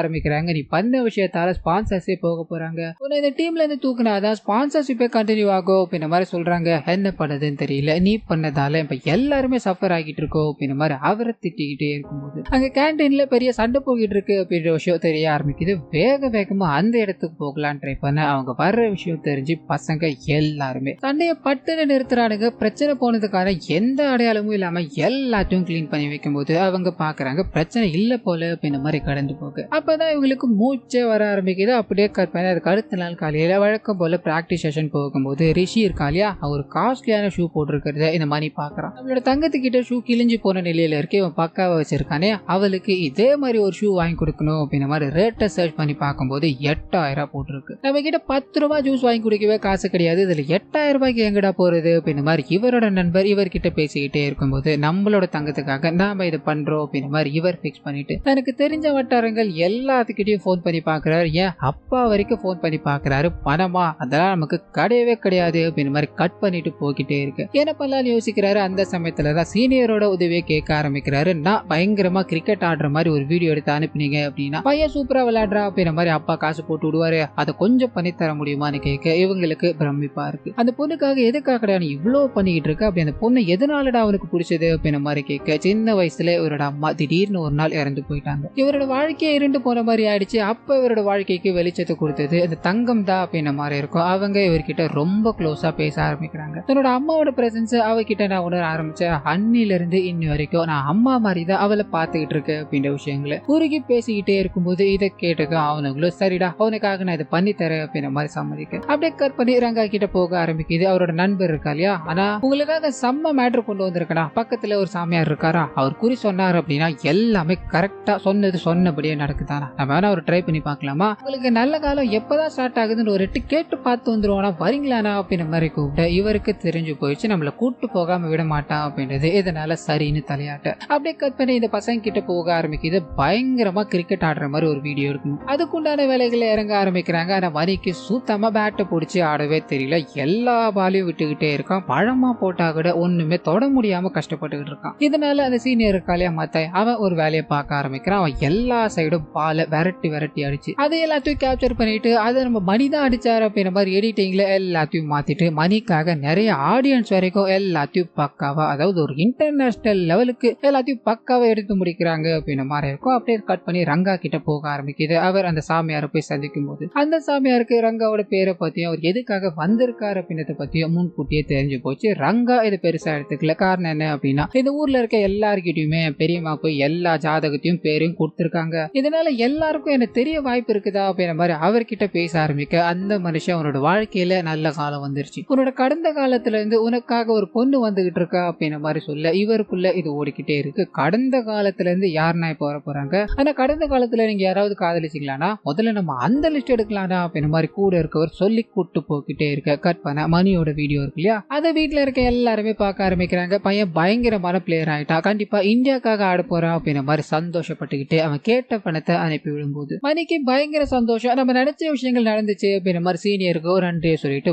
ஆரம்பிக்கிறாங்க. நீ பண்ண விஷயத்தால ஸ்பான்சர்ஸே போக போறாங்க, உன்னை இந்த டீம்ல இருந்து தூக்குனாதான் ஸ்பான்சர்ஷிப்பே கண்டினியூ ஆகும் அப்படின்ற மாதிரி சொல்றாங்க. என்ன பண்ணதுன்னு தெரியல, நீ பண்ணதால இப்ப எல்லாருமே சஃபர் ஆகிட்டு இருக்கோம் அப்படின்ற மாதிரி அவரை திட்டிக்கிட்டே இருக்கும்போது அங்க கேண்டீன்ல பெரிய சண்டை போகிட்டு இருக்கு அப்படின்ற விஷயம் தெரிய ஆரம்பிக்குது. வேக வேகமா அந்த இடத்துக்கு போகலான்னு ட்ரை பண்ண அவங்க வர்ற விஷயம் தெரிஞ்சு பசங்க எல்லாருமே சண்டைய பட்டுன்னு நிறுத்துறானுங்க. பிரச்சனை போனதுக்கான எந்த அடையாளமும் இல்லாம எல்லாத்தையும் கிளீன் பண்ணி வைக்கும் போது அவங்க பாக்குறாங்க பிரச்சனை இல்ல போல அப்படின்ற மாதிரி கடந்து போக அப்பதான் இவங்களுக்கு மூச்சே வர ஆரம்பிக்குது. அப்படியே கற்பனை அதுக்கு அடுத்த நாள் காலையில வழக்கம் போல பிராக்டிஸ் செஷன் போகும்போது ரிஷி இருக்கா இல்லையா, அவர் காஸ்ட்லியான ஷூ போட்டிருக்கிறத இந்த மணி பாக்குறான். நம்மளோட தங்கத்துக்கிட்ட ஷூ கிழிஞ்சு போன நிலையில இருக்கு, இவன் பக்காவை வச்சிருக்கானே, அவளுக்கு இதே மாதிரி ஒரு ஷூ வாங்கி கொடுக்கணும் அப்படின்ற மாதிரி ரேட்டை சர்ச் பண்ணி பார்க்கும்போது 8000 போட்டிருக்கு. நம்ம கிட்ட 10 ரூபாய் ஜூஸ் வாங்கி குடிக்கவே காசு கிடையாது, இதுல 8000 ரூபாய்க்கு எங்கடா போறது அப்படின்ற மாதிரி இவரோட நண்பர் இவர்கிட்ட பேசிக்கிட்டே இருக்கும்போது நம்மளோட தங்கத்துக்காக நாம இதை பண்றோம் அப்படின்ற மாதிரி இவர் பிக்ஸ் பண்ணிட்டு தனக்கு தெரிஞ்ச வட்டாரங்கள் எல்லாத்துக்கிட்டையும் போன் பண்ணி பாக்குறாரு. ஏன் அப்பா வரைக்கும் போன் பண்ணி பாக்குறாரு. பணமா அதெல்லாம் நமக்கு கிடையவே கிடையாது அப்படின்ற மாதிரி கட் பண்ணிட்டு போய்கிட்டே இருக்கு. என்ன பண்ணலாம்னு யோசிக்கிறாரு. அந்த சமயத்துலதான் சீனியரோட உதவியை கேட்க ஆரம்பிக்கிறாரு. நான் பயங்கரமா கிரிக்கெட் ஆடுற மாதிரி ஒரு வீடியோ எடுத்து அனுப்பினீங்க அப்படின்னா பையன் சூப்பரா விளையாடுறா அப்படின்ற மாதிரி அப்பா காசு போட்டு விடுவாரு, அதை கொஞ்சம் பண்ணி தர முடியுமான்னு கேட்க இவங்களுக்கு பிரமிப்பா இருக்கு. அந்த பொண்ணுக்காக எதுக்காக இவ்வளவு பண்ணிக்கிட்டு இருக்கு, அப்படி அந்த பொண்ணு எதனாலடா அவனுக்கு பிடிச்சது அப்படின்ற மாதிரி கேட்க சின்ன வயசுல இவரோட அம்மா திடீர்னு ஒரு நாள் இறந்து போயிட்டாங்க. இவரோட வாழ்க்கையை இருண்டு போன மாதிரி ஆயிடுச்சு. அப்ப இவரோட வாழ்க்கைக்கு வெளிச்சத்தை கொடுத்தது அந்த தங்கம் தான் அப்படின்ற மாதிரி இருக்கும். அவங்க இவர்கிட்ட ரொம்ப க்ளோஸா பேச ஆரம்பிக்கிறாங்க. தன்னோட அம்மாவோட பிரசன்ஸ் அவகிட்ட நான் உணர ஆரம்பிச்சேன். அன்னில இருந்து இன்னி வரைக்கும் நான் அம்மா மாதிரி தான் அவளை பார்த்துக்கிட்டு இருக்கேன் அப்படின்ற விஷயங்களை உருகி பேசிக்கிட்டே இருக்கும்போது இதை கேட்டுக்க அவனுங்களும் சரிடா அவனுக்காக நான் இதை பண்ணி தரேன் அப்படின்ற மாதிரி சம்மதிக்க அப்படியே கட் பண்ணி ரங்கா கிட்ட போக ஆரம்பிக்குது. அவரோட நண்பர் இருக்கா இல்லையா, ஆனா உங்களுக்காக செம்ம மேட்ரு கொண்டு வந்திருக்கா, பக்கத்துல ஒரு சாமியார் இருக்காரா, அவர் குறி சொன்னார் அப்படின்னா எல்லாமே கரெக்டா சொன்னது சொன்னபடியே நடக்குதானா, நம்ம வேணா ஒரு ட்ரை பண்ணி பார்க்கலாமா, உங்களுக்கு நல்ல காலம் எப்பதான் ஸ்டார்ட் ஆகுதுன்னு ஒரு போயிட்டு கேட்டு பார்த்து வந்துருவோம்னா வரீங்களாண்ணா அப்படின்ற மாதிரி கூப்பிட்டு இவருக்கு தெரிஞ்சு போயிடுச்சு நம்மள கூட்டு போகாம விட மாட்டான் அப்படின்றது. இதனால சரின்னு தலையாட்ட அப்படியே கட் பண்ணி இந்த பசங்க கிட்ட போக ஆரம்பிக்குது. பயங்கரமா கிரிக்கெட் ஆடுற மாதிரி ஒரு வீடியோ இருக்கணும். அதுக்குண்டான வேலைகளை இறங்க ஆரம்பிக்கிறாங்க. ஆனா மணிக்கு சுத்தமா பேட்டை பிடிச்சி ஆடவே தெரியல. எல்லா பாலையும் விட்டுக்கிட்டே இருக்கான். பழமா போட்டா கூட ஒண்ணுமே தொட முடியாம கஷ்டப்பட்டுக்கிட்டு இருக்கான். இதனால அந்த சீனியர் இருக்காளியா மத்தாய் அவன் ஒரு வேலையை பார்க்க ஆரம்பிக்கிறான். அவன் எல்லா சைடும் பாலை விரட்டி விரட்டி அடிச்சு அதை எல்லாத்தையும் கேப்சர் பண்ணிட்டு அதை நம்ம மணி தான் அடிச்சாரு அப்படின்ற மாதிரி எடிட்டிங்ல எல்லாத்தையும் மாத்திட்டு மணிக்காக நிறைய ஆடியன்ஸ் வரைக்கும் எல்லாத்தையும் பக்காவா, அதாவது ஒரு இன்டர்நேஷனல் லெவலுக்கு எல்லாத்தையும் பக்காவா எடுத்து முடிக்கிறாங்க அப்படின்ற மாதிரி இருக்கும். அப்படியே கட் பண்ணி ரங்கா கிட்ட போக ஆரம்பிக்குது. அவர் அந்த சாமியாரை போய் சந்திக்கும் போது அந்த சாமியாருக்கு ரங்காவோட பேரை பத்தியும் அவர் எதுக்காக வந்திருக்காரு அப்படின்றத பத்தியும் முன்கூட்டியே தெரிஞ்சு போச்சு. ரங்கா இது பெருசா எடுத்துக்கல. காரணம் என்ன அப்படின்னா இந்த ஊர்ல இருக்க எல்லார்கிட்டயுமே பெரியமா போய் எல்லா ஜாதகத்தையும் பேரையும் கொடுத்திருக்காங்க. இதனால எல்லாருக்கும் என்ன தெரிய வாய்ப்பு இருக்குதா அப்படின்ற மாதிரி அவர்கிட்ட பேச ஆரம்பிக்க அந்த மனுஷன் அவனோட வாழ்க்கையில நல்ல காலம் வந்துருச்சு, உன்னோட கடந்த காலத்துல இருந்து உனக்காக ஒரு பொண்ணு வந்துகிட்டு இருக்கா அப்படின்ற மாதிரி சொல்ல இவருக்குள்ள இது ஓடிக்கிட்டே இருக்கு. கடந்த காலத்துல இருந்து யாருன்னா இப்ப வர போறாங்க, ஆனா கடந்த காலத்துல நீங்க யாராவது காதலிச்சிங்களானா முதல்ல நம்ம அந்த லிஸ்ட் எடுக்கலாம்டா அப்படின்ற மாதிரி கூட இருக்கவர் சொல்லி கூட்டு போக்கிட்டே இருக்க கட் பண்ண மணியோட வீடியோ இருக்கு இல்லையா, அதை வீட்டுல இருக்க எல்லாருமே பார்க்க ஆரம்பிக்கிறாங்க. பையன் பயங்கரமான பிளேயர் ஆயிட்டான், கண்டிப்பா இந்தியாக்காக ஆட போறான் அப்படின்ற மாதிரி சந்தோஷப்பட்டுக்கிட்டு அவன் கேட்ட பணத்தை அனுப்பி விடும்போது மணிக்கு பயங்கர சந்தோஷம். நம்ம நினைச்ச விஷயங்கள் நடந்துச்சு அப்படின்ற மாதிரி சீனியருக்கு ஒரு நன்றியை சொல்லிட்டு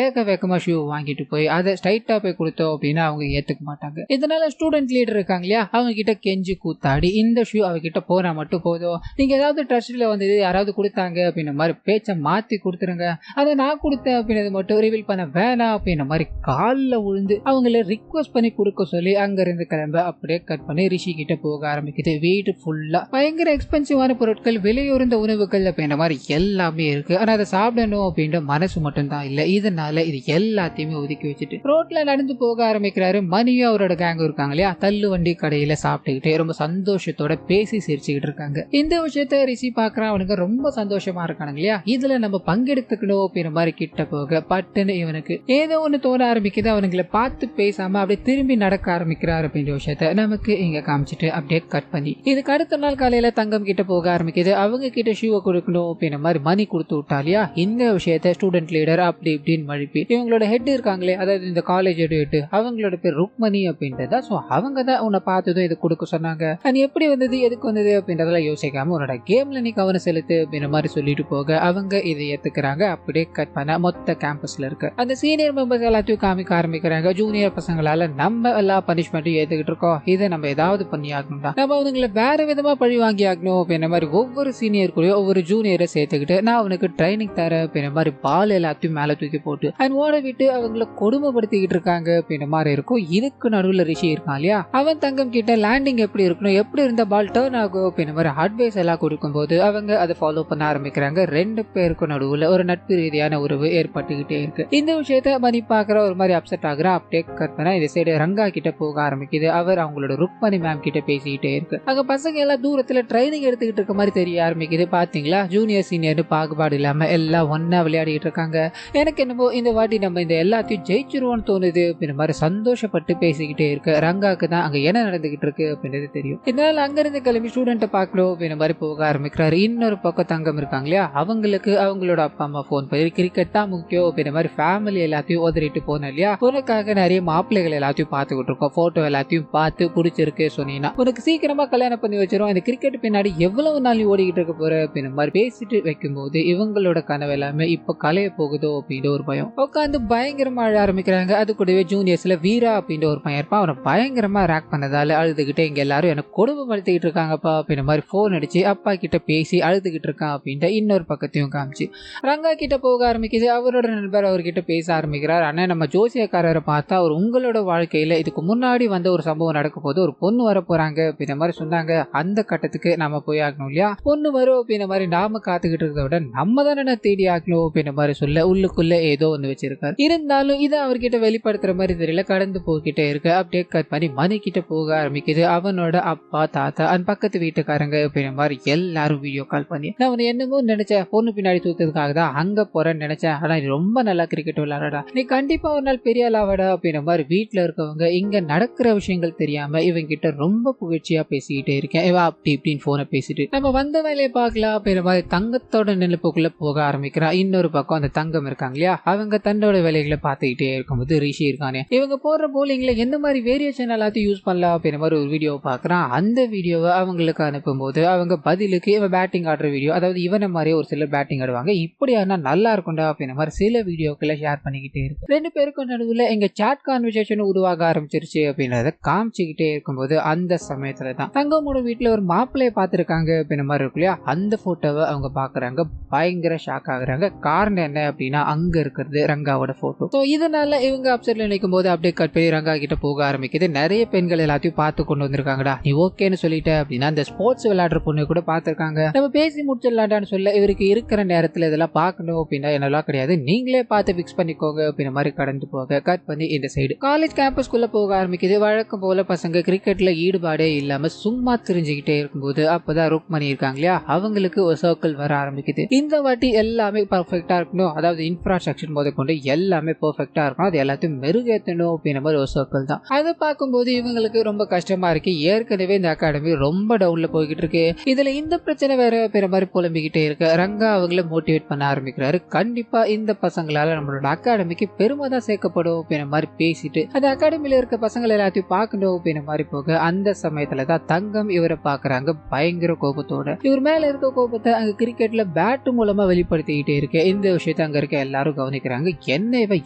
வேகமா ஷூ வாங்கிட்டு போய் அதை ஸ்ட்ரைட்டா போய் கொடுத்தோம் அப்படின்னா அவங்க ஏத்துக்க மாட்டாங்க. இதனால ஸ்டூடெண்ட் லீடர் இருக்காங்க இல்லையா, அவங்க கிட்ட கெஞ்சி கூத்தாடி இந்த ஷூ அவகிட்ட போனா மட்டும் போதும், நீங்க ஏதாவது ட்ரஸ்ட்ல வந்து யாராவது கொடுத்தாங்க அப்படின்ற மாதிரி பேச்சை மாத்தி கொடுத்துருங்க, அதை நான் கொடுத்தேன் அப்படின்றது மட்டும் ரிவீல் பண்ண வேணாம் அப்படின்ற மாதிரி காலில் விழுந்து அவங்கள ரிக்வெஸ்ட் பண்ணி கொடுக்க சொல்லி அங்க இருந்து கிளம்ப அப்படியே கட் பண்ணி ரிஷி கிட்ட போக ஆரம்பிக்குது. வீட்டு ஃபுல்லா பயங்கர எக்ஸ்பென்சிவான பொருட்கள், விலையுறந்த உணவுகள் அப்படின்ற மாதிரி எல்லாமே இருக்கு. ஆனா அதை சாப்பிடணும் அப்படின்ற மனசு மட்டும் தான் இல்ல. இதனால இது எல்லாத்தையுமே ஒதுக்கி வச்சுட்டு ரோட்ல நடந்து போக ஆரம்பிக்கிறாரு. மணியும் அவரோட கேங் இருக்காங்க இல்லையா, தள்ளு வண்டி கடையில சாப்பிட்டுக்கிட்டு ரொம்ப சந்தோஷத்தோட பேசி சிரிச்சுக்கிட்டு இருக்காங்க. இந்த விஷயத்த ரிஷி பாக்குறான், அவனுக்கு ரொம்ப சந்தோஷமா இருக்கானுங்க இல்லையா, இதுல நம்ம பங்கெடுத்துக்கணும் அப்படின்ற மாதிரி கிட்ட போக பட்டுன்னு இவனுக்கு ஏதோ ஒண்ணு தோண ஆரம்பிக்குது. அவனுங்களை பார்த்து பேசாம அப்படியே திரும்பி நடக்க ஆரம்பிக்கிறார் அப்படின்ற விஷயத்த நமக்கு இங்க காமிச்சிட்டு அப்படியே கட் பண்ணி இதுக்கு அடுத்த நாள் காலையில தங்கம் கிட்ட போக ஆரம்பிக்குது. அவங்க கிட்ட ஷூவை கொடுக்கணும் அப்படின்ற மாதிரி மணி கொடுத்து விட்டாலியா. இந்த விஷயத்த ஸ்டூடெண்ட் லீடர் அப்படி இப்படின்னு மழுப்பி இவங்களோட ஹெட் இருக்காங்களே, அதாவது இந்த காலேஜ் ஹெட், அவங்களோட பேர் ருக்மணி அப்படின்றதா, சோ அவங்க தான் உன்னை பார்த்ததும் இது கொடுக்க சொன்னாங்க, நீ எப்படி வந்தது எதுக்கு வந்தது அப்படின்றதெல்லாம் யோசிக்காம உன்னோட கேம்ல நீ கவனம் செலுத்து அப்படின்ற மாதிரி சொல்லிட்டு போக அவங்க இதை ஏத்துக்கிறாங்க. அப்படியே கட் பண்ண மொத்த கேம்பஸ்ல இருக்க அந்த சீனியர் மெம்பர்ஸ் எல்லாத்தையும் காமிக்க ஆரம்பிக்கிறாங்க. ஜூனியர் பசங்களால நம்ம எல்லா பனிஷ்மெண்ட்டும் ஏத்துக்கிட்டு இருக்கோம், இதை நம்ம ஏதாவது பண்ணி ஆகணும்டா, நம்ம அவங்களை வேற விதமா பழி வாங்கி ஆகணும் அப்படின்ற மாதிரி ஒவ்வொரு சீனியர் கூட ஒவ்வொரு ஜூனியரை சேர்த்துக்கிட்டு நான் அவனுக்கு ட்ரைனிங் தரேன் அப்படின்ற மாதிரி பால் எல்லாத்தையும் மேல தூக்கி போட்டு அண்ட் ஓட விட்டு அவங்களை கொடுமைப்படுத்திக்கிட்டு இருக்காங்க அப்படின்ற மாதிரி இருக்கும். இதுக்கு நடுவில் ரிஷி இருக்கான் இல்லையா, அவன் தங்கம் கிட்ட லேண்டிங் எப்படி இருக்கணும், எப்படி இருந்த பால் டர்ன் ஆகும் அப்படின்ற மாதிரி அட்வைஸ் எல்லாம் கொடுக்கும் போது அவங்க அதை ஃபாலோ பண்ண ஆரம்பிக்கிறாங்க. ரெண்டு பேருக்கும் நடுவில் ஒரு நட்பு ரீதியான உறவு ஏற்பட்டுக்கிட்டே இருக்கு. இந்த விஷயத்த மணி பாக்குற ஒரு மாதிரி அப்செட் ஆகுறா. அப்படியே கட் பண்ணா இந்த சைடு ரங்கா கிட்ட போக ஆரம்பிக்குது. அவர் அவங்களோட ருக்மணி மேம் கிட்ட பேசிக்கிட்டே இருக்கு. அங்க பசங்க எல்லாம் தூரத்துல ட்ரைனிங் எடுத்துக்கிட்டு இருக்க மாதிரி தெரிய ஆரம்பிக்குது. பாத்தீங்களா, ஜூனியர் சீனியர் பாகுபாடு இல்லாம எல்லாம் ஒன்னா விளையாடிட்டு இருக்காங்க. எனக்கு என்னமோ இந்த வாட்டி நம்ம இந்த எல்லாத்தையும் ஜெயிச்சிருவோம்னு தோணுது அப்படின்ற மாதிரி சந்தோஷப்பட்டு பேசிக்கிட்டே இருக்கு. ரங்காக்கு தான் அங்க என்ன நடந்துகிட்டு இருக்கு அப்படின்றது தெரியும். இதனால அங்க இருந்து கிளம்பி ஸ்டூடெண்ட்டை பார்க்கணும் அப்படின்ற மாதிரி போக ஆரம்பிக்கிறாரு. இன்னொரு பக்கம் தங்கம் இருக்காங்க இல்லையா, அவங்களுக்கு அவங்களோட அப்பா அம்மா போன் பண்ணி கிரிக்கெட் தான் முக்கியம் அப்படின்ற மாதிரி ஃபேமிலி எல்லாத்தையும் உதறிட்டு போனோம் இல்லையா, உனக்காக நிறைய மாப்பிள்ளைகள் எல்லாத்தையும் பார்த்துக்கிட்டு இருக்கோம், போட்டோ எல்லாத்தையும் பார்த்து பிடிச்சிருக்கு சொன்னீங்கன்னா உனக்கு சீக்கிரமா கல்யாணம் பண்ணி வச்சிரும், இந்த கிரிக்கெட் பின்னாடி எவ்வளவு நாள் ஓடிக்கிட்டு இருக்க போற அப்படின்ற மாதிரி பேசிட்டு வைக்கும்போது இவங்களோட கனவு எல்லாமே இப்ப கலைய போகுதோ அப்படின்ற ஒரு பயம். உட்காந்து பயங்கரமா அழ ஆரம்பிக்கிறாங்க. அது கூடவே ஜூனியர்ஸ்ல வீரா அப்படின்ற ஒரு பையன் இருப்பான். அவனை பயங்கரமா ரேக் பண்ணதால அழுதுகிட்டே இங்க எல்லாரும் எனக்கு கொடுமைப்படுத்திக்கிட்டு இருக்காங்கப்பா அப்படின்ற மாதிரி போன் அடிச்சு அப்பா கிட்ட பேசி அழுதுகிட்டு இருக்கான் அப்படின்ட்டு இன்னொரு பக்கத்தையும் காமிச்சு ரங்கா கிட்ட போக ஆரம்பிக்குது. அவரோட நண்பர் அவர்கிட்ட பேச ஆரம்பிக்கிறார். ஆனா நம்ம ஜோசியக்காரரை பார்த்தா அவர் உங்களோட வாழ்க்கையில இதுக்கு முன்னாடி வந்த ஒரு சம்பவம் நடக்க போது ஒரு பொண்ணு வர போறாங்க அப்படின்ற மாதிரி சொன்னாங்க, அந்த கட்டத்துக்கு நம்ம போய் ஆகணும் இல்லையா, பொண்ணு வரும் அப்படின்ற மாதிரி நாம காத்துக்கிட்டு இருக்கிறத விட நம்ம தானே தேடி ஆகணும் அப்படின்ற மாதிரி சொல்ல உள்ளுக்குள்ள ஏதோ ஒன்று வச்சிருக்காரு. இருந்தாலும் இதை அவர்கிட்ட வெளிப்படுத்துற மாதிரி தெரியல, கடந்து போய்கிட்டே இருக்கு. அப்படியே கட் பண்ணி மணி கிட்ட போக ஆரம்பிக்குது. அவனோட அப்பா தாத்தா அந்த பக்கத்து வீட்டுக்காரங்க அப்படின்ற மாதிரி எல்லாரும் வீடியோ கால் பண்ணி நான் அவனை என்னமோ நினைச்சேன், பொண்ணு பின்னாடி தூக்கிறதுக்காக தான் அங்க போறேன்னு நினைச்சேன், ஆனா நீ ரொம்ப நல்லா கிரிக்கெட் விளையாடா, நீ கண்டிப்பா ஒரு நாள் பெரிய ஆளாவடா அப்படின்ற மாதிரி வீட்டுல இருக்கவங்க இங்க நடக்கிற விஷயங்கள் தெரியாம இவங்க கிட்ட ரொம்ப புகழ்ச்சியா பேசிக்கிட்டே இருக்கேன். அப்படி இப்படின்னு போனை பேசிட்டு நம்ம வந்த வேலையை பார்க்கலாம் அப்படின்ற மாதிரி தங்கத்தோட நிலப்புக்குள்ள போக ஆரம்பிக்கிறான். இன்னொரு பக்கம் அந்த தங்கம் இருக்காங்க இல்லையா, அவங்க தன்னோட வேலைகளை பார்த்துக்கிட்டே இருக்கும்போது ரிஷி இருக்கானே இவங்க போடுற போலிங்ல எந்த மாதிரி வேரியேஷன் எல்லாத்தையும் யூஸ் பண்ணலாம் அப்படின்ற மாதிரி ஒரு வீடியோவை பார்க்குறான். அந்த வீடியோவை அவங்களுக்கு அனுப்பும்போது அவங்க பதிலுக்கு இவன் பேட்டிங் ஆடுற வீடியோ, அதாவது இவனை மாதிரி ஒரு சிலர் பேட்டிங் ஆடுவாங்க, இப்படியானா நல்லா இருக்கும்டா அப்படின்ற மாதிரி சில வீடியோக்களை ஷேர் பண்ணிக்கிட்டே இருக்கு. ரெண்டு பேருக்கும் நடுவில் எங்க சாட் கான்வர்சேஷன் உருவாக ஆரம்பிச்சிருச்சு அப்படின்றத காமிச்சுக்கிட்டே இருக்கும்போது அந்த சமயத்துல தான் தங்கமோட வீட்டுல ஒரு மாப்பிள்ளையை பார்த்துருக்காங்க அப்படின்ற மாதிரி இருக்கு இல்லையா, அந்த போட்டோவை அவங்க பாக்குறாங்க. பயங்கர ஷாக் ஆகுறாங்க. காரணம் என்ன அப்படின்னா அங்க இருக்கிறது ரங்காவோட போட்டோ. ஸோ இதனால இவங்க அப்செட்ல நினைக்கும் போது அப்படியே கட் பண்ணி ரங்கா கிட்ட போக ஆரம்பிக்குது. நிறைய பெண்கள் எல்லாத்தையும் பார்த்து கொண்டு வந்திருக்காங்கடா, நீ ஓகேன்னு சொல்லிட்ட அப்படின்னா அந்த ஸ்போர்ட்ஸ் விளையாடுற பொண்ணு கூட பார்த்திருக்காங்க, நம்ம பேசி முடிச்சிடலான்னு சொல்ல இவருக்கு இருக்கிற நேரத்துல இதெல்லாம் பார்க்கணும் அப்படின்னா என்னெல்லாம் கிடையாது, நீங்களே பார்த்து பிக்ஸ் பண்ணிக்கோங்க அப்படின்ற மாதிரி கடந்து போக கட் பண்ணி இந்த சைடு காலேஜ் கேம்பஸ்குள்ள போக ஆரம்பிக்குது. வழக்கம் போல பசங்க கிரிக்கெட்ல ஈடுபாடே இல்லாம சும்மா தெரிஞ்சுக்கிட்டே இருக்கும்போது அப்பதான் ருக்மணி இருக்காங்க இல்லையா, அவங்களுக்கு ஒரு சர்க்கிள் வர ஆரம்பிக்குது. இந்த வாட்டி எல்லாமே பர்ஃபெக்டா இருக்கணும், அதாவது இன்ஃப்ராஸ்ட்ரக்சர் முதல் கொண்டு எல்லாமே பர்ஃபெக்டா இருக்கணும், அது எல்லாத்தையும் மெருகேற்றணும் அப்படின்ற மாதிரி ஒரு சர்க்கிள் தான். அதை பார்க்கும்போது இவங்களுக்கு ரொம்ப கஷ்டமா இருக்கு. ஏற்கனவே இந்த அகாடமி ரொம்ப டவுன்ல போய்கிட்டு இருக்கு, இதுல இந்த பிரச்சனை வேற பெற மாதிரி புலம்பிக்கிட்டே இருக்கு. ரங்கா அவங்கள மோட்டிவேட் பண்ண ஆரம்பிக்கிறாரு. கண்டிப்பா இந்த பசங்களால நம்மளோட அகாடமிக்கு பெருமை தான் சேர்க்கப்படும் அப்படின்ற மாதிரி பேசிட்டு அந்த அகாடமியில இருக்க பசங்களை எல்லாத்தையும் பார்க்கணும் அப்படின்ற மாதிரி போக அந்த சமயத்துல தான் தங்கம் இவரை பாக்குறாங்க பயங்கர கோபத்தோட. இவர் மேல இருக்க கோபத்தை அங்க கிரிக்கெட்ல பேட் மூலமா வெளிப்படுத்திக்கிட்டே இருக்கு. இந்த விஷயத்தை அங்க இருக்க எல்லாரும் கவனிக்கிறாங்க. என்ன இவ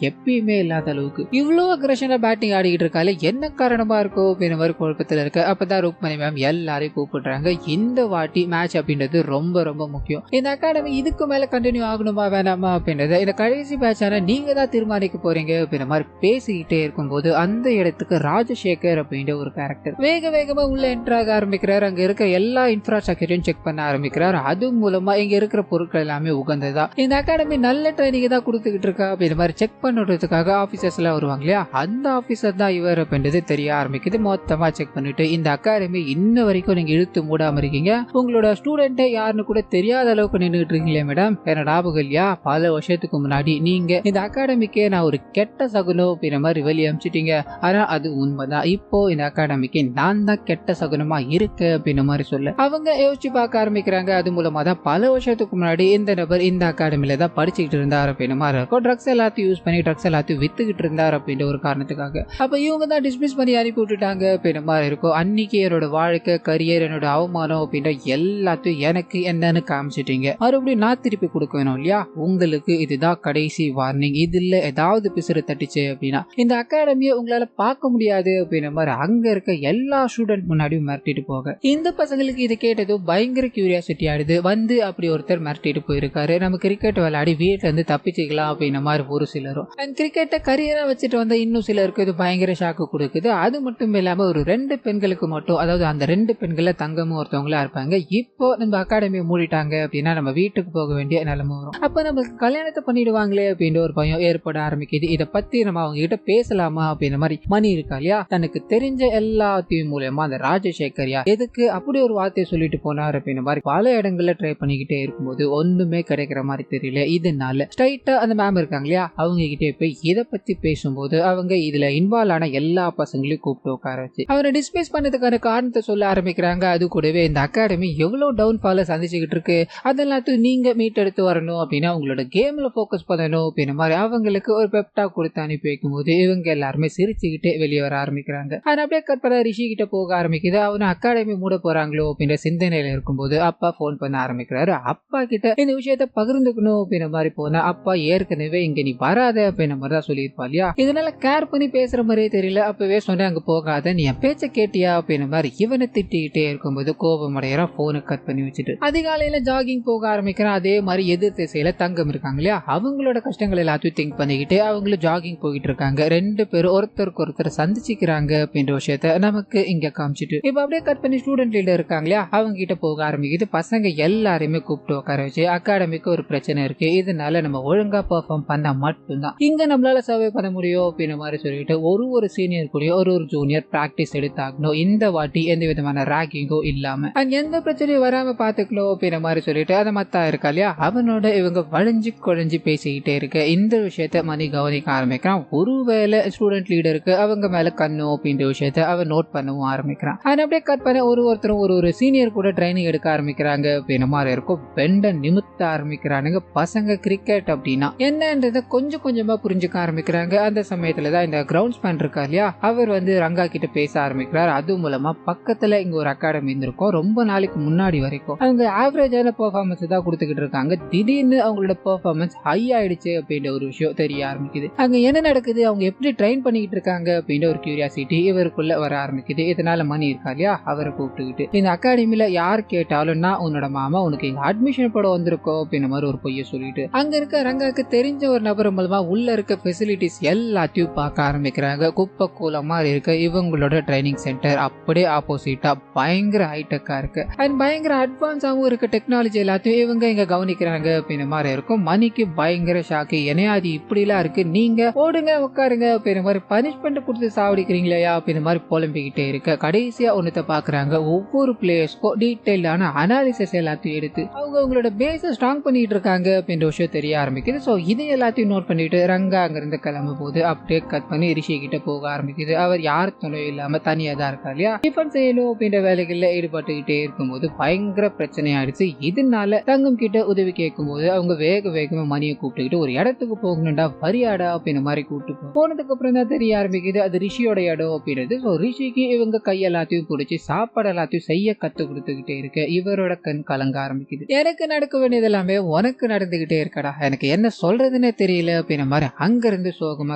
எப்பயுமே இல்லாத அளவுக்கு இவ்வளவு அக்ரஷனா பேட்டிங் ஆடிக்கிட்டு இருக்கால, என்ன காரணமா இருக்கோ அப்படின்ற மாதிரி குழப்பத்துல இருக்கு. அப்பதான் ருக்மணி மேம் எல்லாரையும் கூப்பிடுறாங்க. இந்த வாட்டி மேட்ச் அப்படின்றது ரொம்ப ரொம்ப முக்கியம். இந்த அகாடமி இதுக்கு மேல கண்டினியூ ஆகணுமா வேணாமா அப்படின்றத இந்த கடைசி மேட்சான நீங்க தான் தீர்மானிக்க போறீங்க அப்படின்ற மாதிரி பேசிக்கிட்டே இருக்கும்போது அந்த இடத்துக்கு ராஜசேகர் அப்படின்ற ஒரு கேரக்டர் வேக வேகமா உள்ள என்டர் ஆக ஆரம்பிக்கிறார். அங்க இருக்க எல்லா இன்ஃப்ராஸ்ட்ரக்சரையும் செக் பண்ண ஆரம்பிக்கிறார். அது மூலமா இங்க இருக்கிற பொருட்கள் எல்லாமே உகந்ததா, இந்த அகாடமி நல்ல ட்ரைனிங் தான் கொடுத்துக்கிட்டு இருக்கா அப்படின்ற மாதிரி செக் பண்ணுறதுக்காக ஆபீசர்ஸ் எல்லாம் வருவாங்க இல்லையா, அந்த ஆபீசர் தான் இவர் அப்படின்றது தெரிய ஆரம்பிக்குது. மொத்தமா செக் பண்ணிட்டு இந்த அகாடமி இன்ன வரைக்கும் நீங்க இழுத்து மூடாம இருக்கீங்க, உங்களோட ஸ்டூடெண்டே யாருன்னு கூட தெரியாத அளவுக்கு நின்றுட்டு இருக்கீங்களே மேடம், என்ன ஞாபகம் இல்லையா, பல வருஷத்துக்கு முன்னாடி நீங்க இந்த அகாடமிக்கே நான் ஒரு கெட்ட சகுனம் அப்படின்ற மாதிரி வெளியே அனுப்பிச்சிட்டீங்க, ஆனா அது உண்மைதான், இப்போ இந்த அகாடமிக்கு நான் தான் கெட்ட சகுனமா இருக்கு அப்படின்ற மாதிரி சொல்ல அவங்க யோசிச்சு பார்க்க ஆரம்பிக்கிறாங்க. அது மூலமா தான் பல வருஷத்துக்கு முன்னாடி இந்த நபர் இந்த அகாடமில தான் படிச்சுக்கிட்டு இருந்தார் அப்படின்ற மாதிரி இருக்கும். ட்ரக்ஸ் எல்லாத்தையும் யூஸ் பண்ணி ட்ரக்ஸ் எல்லாத்தையும் வித்துக்கிட்டு இருந்தார் அப்படின்ற ஒரு காரணத்துக்காக அப்ப இவங்க தான் டிஸ்மிஸ் பண்ணி அனுப்பி விட்டுட்டாங்க அப்படின்ற மாதிரி இருக்கும். அன்னைக்கு என்னோட வாழ்க்கை கரியர் என்னோட அவமானம் அப்படின்ற எல்லாத்தையும் எனக்கு என்னன்னு காமிச்சிட்டீங்க, மறுபடியும் நான் திருப்பி கொடுக்க வேணும் இல்லையா, உங்களுக்கு இதுதான் கடைசி வார்னிங், இதுல ஏதாவது பிசுறு தட்டிச்சு அப்படின்னா இந்த அகாடமியை உங்களால பார்க்க முடியாது அப்படின்ற மாதிரி அங்க இருக்க எல்லா ஸ்டூடெண்ட் முன்னாடியும் மிரட்டிட்டு போக இந்த பசங்களுக்கு இது கேட்டதும் பயங்கர கியூரியாசிட்டி ஆயிடுது. வந்து அப்படி ஒருத்தர் மிரட்டிட்டு போயிருக்காரு, நம்ம கிரிக்கெட் விளையாடி வீட்டுல இருந்து தப்பிச்சுக்கலாம் அப்படின்ற மாதிரி ஒரு சிலரும், அண்ட் கிரிக்கெட்டை கரியரா வச்சுட்டு வந்த இன்னும் சிலருக்கு இது பயங்கர ஷாக்கு கொடுக்குது. அது மட்டும் இல்லாம ஒரு 2 பெண்களுக்கு மட்டும், அதாவது அந்த 2 பெண்கள தங்கமும் ஒருத்தவங்களா இருப்பாங்க, இப்போ நம்ம அகாடமியை மூடிட்டாங்க அப்படின்னா நம்ம வீட்டுக்கு போக வேண்டிய நிலைமை வரும், அப்ப நமக்கு கல்யாணத்தை பண்ணிடுவாங்களே அப்படின்ற ஒரு பயம் ஏற்பட ஆரம்பிக்குது. இதை பத்தி நம்ம அவங்க கிட்ட பேசலாமா அப்படின்ற மாதிரி மணி இருக்கா இல்லையா, தனக்கு தெரிஞ்ச எல்லாத்தையும் மூலமா அந்த ராஜசேகரியா எதுக்கு அப்படி ஒரு வார்த்தையை சொல்லிட்டு போனார் அப்படின்ற மாதிரி பல இடங்கள்ல ட்ரை பண்ணிக்கிட்டே இருக்கும்போது ஒண்ணுமே கிடைக்கிற மாதிரி தெரியல. இதனால ஸ்ட்ரைட்டா அந்த மேம் இருக்காங்க இல்லையா, அவங்க கிட்டே போய் இதை பத்தி பேசும்போது அவங்க இதுல இன்வால்வ் ஆன எல்லா பசங்களையும் கூப்பிட்டு உட்கார வச்சு அவரை டிஸ்மிஸ் பண்ணதுக்கான காரணத்தை சொல்ல ஆரம்பிக்கிறாங்க. அது கூடவே இந்த அகாடமி எவ்வளவு டவுன் ஃபால சந்திச்சுக்கிட்டு இருக்கு, அதெல்லாத்தையும் நீங்க மீட் எடுத்து வரணும் அப்படின்னா உங்களோட கேம்ல போக்கஸ் பண்ணணும் அப்படின்ற மாதிரி அவங்களுக்கு ஒரு பெப்டா கொடுத்து அனுப்பி வைக்கும் போது இவங்க எல்லாருமே சிரிச்சுக்கிட்டு வெளியே வர ஆரம்பிக்கிறாங்க. அது அப்படியே கட் பண்ண ரிஷி கிட்ட போக ஆரம்பிக்குது. அவனு அகாடமி மூட போறாங்களோ அப்படின்ற சிந்தனையில இருக்கும்போது அப்பா போன் பண்ண ஆரம்பிக்கிறாரு. அப்பா கிட்ட இந்த விஷயத்த பகிர்ந்துக்கணும் அப்படின்ற மாதிரி போனா அப்பா ஏற்கனவே இங்க நீ வராத அப்படின்ற மாதிரி தான் சொல்லியிருப்பா இல்லையா, இதனால கேர் பண்ணி பேசுற மாதிரியே தெரியல. அப்பவே சொன்ன அங்க போகாத, நீ என் பேச்ச கேட்டியா அப்படின்ற மாதிரி இவனை திட்டிக்கிட்டே இருக்கும்போது கோபம் அடையறான். போனை கட் பண்ணி வச்சுட்டு அதிகாலையில ஜாகிங் போக ஆரம்பிக்கிறான். அதே மாதிரி எதிர் திசையில தங்கம் இருக்காங்க இல்லையா, அவங்களோட கஷ்டங்கள் எல்லாத்தையும் திங்க் பண்ணிக்கிட்டு அவங்களும் ஜாகிங் போயிட்டு இருக்காங்க. 2 பேரும் ஒருத்தருக்கு ஒருத்தர் சந்திச்சுக்கிறாங்க அப்படின்ற விஷயத்த நமக்கு இங்க காமிச்சிட்டு இப்ப அப்படியே கட் பண்ணி ஸ்டூடெண்ட் லீடர் இருக்காங்க இல்லையா, அவங்க கிட்ட போக ஆரம்பிக்குது. பசங்க எல்லாரையுமே கூப்பிட்டு உட்கார வச்சு அகாடமிக்கு ஒரு பிரச்சனை இருக்கு, இதனால நம்ம ஒழுங்கா பெர்ஃபார்ம் பண்ணா மட்டும்தான் இங்க நம்மளால சர்வே பண்ண முடியும் அப்படின்ற மாதிரி சொல்லிட்டு ஒரு சீனியர் கூட ஒரு ஜூனியர் பிராக்டிஸ் எடுத்தாகணும், இந்த வாட்டி எந்த விதமான ராகிங்கோ இல்லாம எந்த பிரச்சனையும் வராம பாத்துக்கணும் அப்படின்ற மாதிரி சொல்லிட்டு அதை மத்தா இருக்கா இல்லையா, அவனோட இவங்க வளைஞ்சு குழஞ்சு பேசிக்கிட்டே இருக்க இந்த விஷயத்த மணி கவனிக்க ஆரம்பிக்கிறான். ஒருவேளை ஸ்டூடெண்ட் லீடருக்கு அவங்க மேல கண்ணு அப்படின்ற விஷயத்த அவன் நோட் பண்ணவும் ஆரம்பிக்கிறான். அதை அப்படியே கட் பண்ண ஒருத்தரும் ஒரு சீனியர் கூட ட்ரைனிங் எடுக்க ஆரம்பிக்கிறாங்க அப்படின்ற மாதிரி இருக்கும். பெண்ட நிமித்த ஆரம்பிக்கிறானுங்க. பசங்க கிரிக்கெட் அப்படின்னா என்னன்றத கொஞ்சம் கொஞ்சமா புரிஞ்சுக்க ஆரம்பிக்கிறாங்க. அந்த சமயத்துலதான் இந்த கிரவுண்ட் ஸ்பேன் இருக்கா இல்லையா, அவர் வந்து ரங்கா கிட்ட பேச ஆரம்பிக்கிறார். அது மூலமா பக்கத்துல இங்க ஒரு அகாடமி இருந்திருக்கும். ரொம்ப நாளைக்கு முன்னாடி வரைக்கும் அவங்க ஆவரேஜான பெர்ஃபார்மன்ஸ் தான் கொடுத்துக்கிட்டு இருக்காங்க. திடீர்னு அவங்களோட பெர்ஃபார்மன்ஸ் ஹை ஆயிடுச்சு அப்படின்ற ஒரு விஷயம் தெரிய ஆரம்பிக்குது. அங்க என்ன நடக்குது, அவங்க எப்படி ட்ரெயின் பண்ணிக்கிட்டு இருக்காங்க அப்படின்ற ஒரு கியூரியாசிட்டி இவருக்குள்ள வர ஆரம்பிக்குது. இதனால மணி இருக்கா இல்லையா, அவரை கூப்பிட்டுக்கிட்டு இந்த அகாடமில யார் கேட்டாலும் நான் உன்னோட மாமா, உனக்கு இங்க அட்மிஷன் போட வந்திருக்கோம் அப்படின்ற மாதிரி ஒரு பொய்ய சொல்லிட்டு அங்க இருக்க ரங்காக்கு தெரிஞ்ச ஒரு நபர் மூலமா உள்ள இருக்க ஃபெசிலிட்டிஸ் எல்லாத்தையும் பார்க்க ஆரம்பிக்கிறாங்க. குப்பை கூலமா இருக்க இவங்களோட ட்ரைனிங் சென்டர் அப்படியே ஆப்போசிட்டா பயங்கர ஹைடெக்கா இருக்கு அண்ட் பயங்கர அட்வான்ஸாவும் இருக்க டெக்னாலஜி எல்லாத்தையும் இவங்க இங்க கவனிக்கிறாங்க அப்படின்ற மாதிரி இருக்கும். மணிக்கு பயங்கர ஷாக்கு, என்னையாதி இப்படி எல்லாம் இருக்கு, நீங்க ஓடுங்க உட்காருங்க அப்படின்ற மாதிரி பனிஷ்மெண்ட் கொடுத்து சாவடிக்கிறீங்களா அப்படின்ற மாதிரி புலம்பிக்கிட்டே இருக்க கடைசியா ஒன்னத்தை பாக்குறாங்க. ஒவ்வொரு பிளேயர்ஸ்க்கும் டீடைல்டான அனாலிசிஸ் எல்லாத்தையும் எடுத்து அவங்க அவங்களோட பேஸை ஸ்ட்ராங் பண்ணிட்டு இருக்காங்க அப்படின்ற விஷயம் தெரிய ஆரம்பிக்குது. ஸோ இது எல்லாத்தையும் நோட் பண்ணிட்டு ரங்கா அங்கிருந்து கிளம்பும் போது அப்படியே கட் பண்ணி ரிஷி கிட்ட போக ஆரம்பிக்குது. அவர் யார் துணையும் இல்லாம தனியா தான் இருக்கா இல்லையா, டிஃபன் செய்யணும் அப்படின்ற வேலைகள்ல ஈடுபட்டுக்கிட்டே இருக்கும்போது பயங்கர பிரச்சனை ஆயிடுச்சு. இதனால தங்கம் கிட்ட உதவி கேட்கும் போது அவங்க வேகமா மணியை கூப்பிட்டுக்கிட்டு ஒரு இடத்துக்கு போகணும்டா வரியாடா அப்படின்ற மாதிரி கூப்பிட்டு போனதுக்கு அப்புறம் தான் தெரிய ஆரம்பிக்குது அது ரிஷியோட இடம் அப்படின்றது. ஸோ ரிஷிக்கு இவங்க கையெல்லாத்தையும் பிடிச்சி சாப்பாடு எல்லாத்தையும் செய்ய கத்து கொடுத்துக்கிட்டே இருக்க இவரோட கண் கலங்க ஆரம்பிக்குது. எனக்கு நடக்க வேண்டியது எல்லாமே உனக்கு நடந்துகிட்டே இருக்கடா, எனக்கு என்ன சொல்றதுன்னே தெரியல அப்படின்ற மாதிரி அங்க இருந்து சோகமா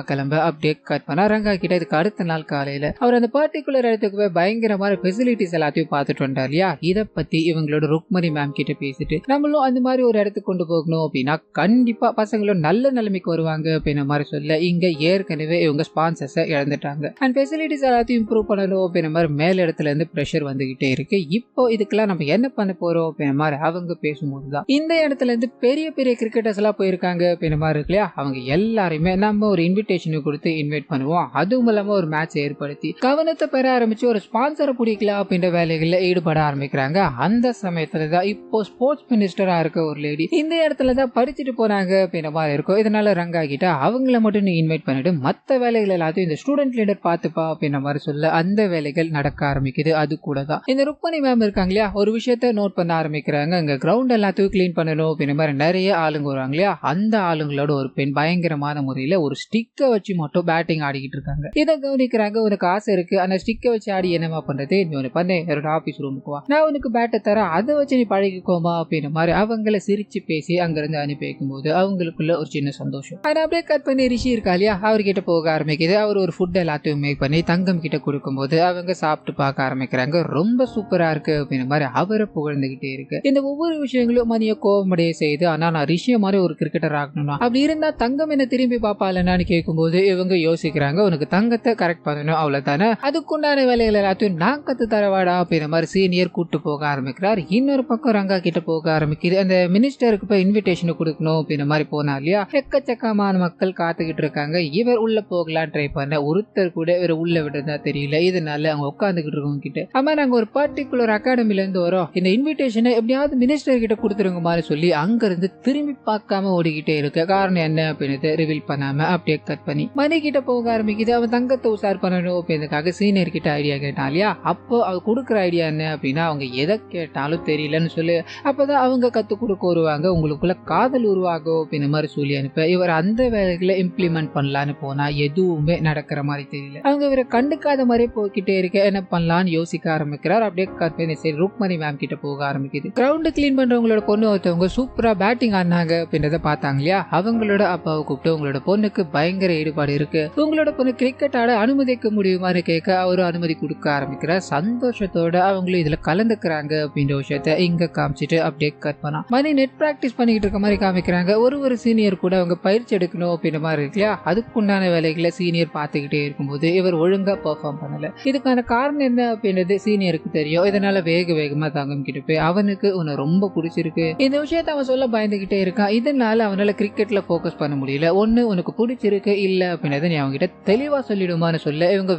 கிளம்ப அப்படியே கட் பண்ண ரங்கா கிட்ட. இதுக்கு அடுத்த நாள் காலையில அவர் அந்த பர்டிகுலர் இடத்துக்கு போய் பயங்கரமான ஃபெசிலிட்டிஸ் எல்லாத்தையும் பார்த்துட்டு வந்தார் இல்லையா, இதை பத்தி இவங்களோட ருக்மணி மேம் கிட்ட பேசிட்டு நம்மளும் அந்த மாதிரி ஒரு இடத்துக்கு கொண்டு போகணும் அப்படின்னா கண்டிப்பா பசங்களும் நல்ல நிலைமைக்கு வருவாங்க அப்படின்ற மாதிரி சொல்ல இங்க ஏற்கனவே இவங்க ஸ்பான்சர்ஸை இழந்துட்டாங்க அண்ட் ஃபெசிலிட்டிஸ் எல்லாத்தையும் இம்ப்ரூவ் பண்ணணும் அப்படின்ற மாதிரி மேல் இடத்துல இருந்து பிரஷர் வந்துகிட்டே இருக்கு. இப்போ இதுக்கெல்லாம் நம்ம என்ன பண்ண போறோம் அப்படின்ற மாதிரி அவங்க பேசும்போதுதான் இந்த இடத்துல இருந்து பெரிய பெரிய கிரிக்கெட்டர்ஸ் எல்லாம் போயிருக்காங்க அப்படின்ற மாதிரி இருக்கு இல்லையா, அவங்க எல்லாருமே நம்ம ஒரு இன்விடேஷன் கொடுத்து இன்வைட் பண்ணுவோம், அது மூலமா ஒரு மேட்ச் ஏற்படுத்தி கவனத்தை பெற ஆரம்பிச்சு ஒரு ஸ்பான்சரை பிடிக்கலாம் அப்படின்ற வேலைகள்ல ஈடுபட ஆரம்பிக்கிறாங்க. அந்த சமயத்துல தான் இப்போ ஸ்போர்ட்ஸ் மினிஸ்டரா இருக்க ஒரு லேடி இந்த இடத்துல தான் படிச்சுட்டு போனாங்க அப்படின்ற மாதிரி இருக்கும். இதனால ரங்கா கிட்ட அவங்கள மட்டும் நீ இன்வைட் பண்ணிட்டு மற்ற வேலைகள் எல்லாத்தையும் இந்த ஸ்டூடெண்ட் லீடர் பார்த்துப்பா அப்படின்ற மாதிரி சொல்ல அந்த வேலைகள் நடக்க ஆரம்பிக்குது. அது கூட தான் இந்த ருக்மணி மேம் இருக்காங்க இல்லையா, ஒரு விஷயத்த நோட் பண்ண ஆரம்பிக்கிறாங்க. அங்க கிரவுண்ட் எல்லாத்தையும் கிளீன் பண்ணணும் அப்படின்ற மாதிரி நிறைய ஆளுங்க வருவாங்க இல்லையா, அந்த ஆளுங்களோட ஒரு பெண் பயங்கரமான முறையில ஒரு ஸ்டிக்கை வச்சு மட்டும் பேட்டிங் ஆடிக்கிட்டு இருக்காங்க. இதை கவனிக்கிறாங்க. உனக்கு ஆசை இருக்கு, அந்த ஸ்டிக்கை வச்சு ஆடி என்னமா பண்றது, நீ ஒன்று பண்ணு, என்னோட ஆபீஸ் ரூமுக்கு வா, நான் உனக்கு பேட்டை தரேன், அதை வச்சு நீ பழகிக்கோமா அப்படின்ற மாதிரி அவங்கள சிரிச்சு பேசி அங்கிருந்து அனுப்பி வைக்கும் போது அவங்களுக்குள்ள ஒரு சின்ன சந்தோஷம். அதை அப்படியே கட் பண்ணி ரிஷி இருக்கா இல்லையா, அவர்கிட்ட போக ஆரம்பிக்குது. அவர் ஒரு ஃபுட் எல்லாத்தையும் மேக் பண்ணி தங்கம் கிட்ட கொடுக்கும் போது அவங்க சாப்பிட்டு பார்க்க ஆரம்பிக்கிறாங்க. ரொம்ப சூப்பரா இருக்கு அப்படின்ற மாதிரி அவரை புகழ்ந்துகிட்டே இருக்கு. இந்த ஒவ்வொரு விஷயங்களும் மணியை கோபமடைய செய்து, ஆனா நான் ரிஷிய மாதிரி ஒரு கிரிக்கெட்டர் ஆகணும்னா அப்படி இருந்தா தங்கம் என்ன திரும்பி பாப்பாலன்னு கேட்கும்போது இவங்க யோசிக்கிறாங்க, உனக்கு தங்கத்தை கரெக்ட் பண்ணணும் அவ்வளவுதானே, அதுக்குண்டான வேலைகள் எல்லாத்தையும் நான் கத்து தரவாடா அப்படின்ற மாதிரி சீனியர் கூட்டு போக ஆரம்பிக்கிறார். இன்னொரு பக்கம் ரங்கா கிட்ட போக ஆரம்பிக்குது. அந்த மினிஸ்டருக்கு போய் இன்விடேஷன் கொடுக்கணும் அப்படின்ற மாதிரி போனா இல்லையா, எக்கச்சக்கமான மக்கள் காத்துக்கிட்டு இருக்காங்க. இவர் உள்ள போகலாம் ட்ரை பண்ண ஒருத்தர் கூட இவர் உள்ள விடுறதா தெரியல. இதனால அவங்க உட்காந்துக்கிட்டு இருக்கவங்க கிட்ட, ஆமா நாங்க ஒரு பர்டிகுலர் அகாடமில இருந்து வரோம், இந்த இன்விடேஷனை எப்படியாவது மினிஸ்டர் கிட்ட கொடுத்துருங்க மாதிரி சொல்லி அங்க இருந்து திரும்பி பார்க்காம ஓடிக்கிட்டே இருக்கு. காரணம் என்ன அப்படின்னு ரிவீல் பண்ணாம அப்படியே கட் பண்ணி மணி கிட்ட போக ஆரம்பிக்குது. அவன் தங்கத்தை உசார் பண்ணணும் அப்படின்றதுக்காக சீனியர் கிட்ட ஐடியா கேட்டான் இல்லையா, அப்போ அவ கொடுக்குற ஐடியா என்ன அப்படின்னா அவங்க எதை கேட்டாலும் தெரியலன்னு சொல்லு, அப்பதான் அவங்க கத்து கொடுக்க வருவாங்க, உங்களுக்குள்ள காதல் உருவாகும் அப்படின்ற மாதிரி சொல்லி அனுப்ப இவர் அந்த வேலைகளை இம்ப்ளிமெண்ட் பண்ணலான்னு போனா எதுவுமே நடக்கிற மாதிரி தெரியல. அவங்க இவரை கண்டுக்காத மாதிரி போய்கிட்டே இருக்க என்ன பண்ணலான்னு யோசிக்க ஆரம்பிக்கிறார். அப்படியே சரி ருக்மணி மேம் கிட்ட போக ஆரம்பிக்குது. கிரவுண்ட் கிளீன் பண்றவங்களோட பொண்ணு ஒருத்தவங்க சூப்பரா பேட்டிங் ஆனாங்க அப்படின்றத பார்த்தாங்க இல்லையா, அவங்களோட அப்பாவை கூப்பிட்டு உங்களோட பொண்ணுக்கு பயங்கர ஈடுபாடு இருக்கு, உங்களோட பொண்ணு கிரிக்கெட் ஆட அனுமதிக்க முடியுமான்னு கேட்க அவரு அனுமதி கொடுக்க ஆரம்பிக்கிறார். சந்தோஷத்தோட அவங்களும் இதுல கலந்துக்கிறாங்க அப்படின்ற விஷயத்த இங்க காமிச்சிட்டு அப்படியே கட் பண்ணா மணி நெட் பிராக்டிஸ் பண்ணிட்டு இருக்க மாதிரி காமிக்கிறாங்க. ஒரு சீனியர் கூட அவங்க பயிற்சி எடுக்கணும் அப்படின்ற மாதிரி இருக்கு இல்லையா, அதுக்குண்டான வேலைகளை சீனியர் பார்த்துக்கிட்டே இருக்கும்போது இவர் ஒழுங்கா பெர்ஃபார்ம் பண்ணல. இதுக்கான காரணம் என்ன அப்படின்றது சீனியருக்கு தெரியும். இதனால வேகமா தங்கம் கிட்ட போய் அவனுக்கு உன்னை ரொம்ப பிடிச்சிருக்கு இந்த விஷயத்த அவன் சொல்ல பயந்துகிட்டே இருக்கான். இதனால அவனால கிரிக்கெட்ல போக்கஸ் பண்ண முடியல. ஒண்ணு உனக்கு பிடிச்சிருக்கு இல்ல அப்படின்றத நீ அவங்க கிட்ட தெளிவா சொல்லிடுமான்னு சொல்ல இவங்க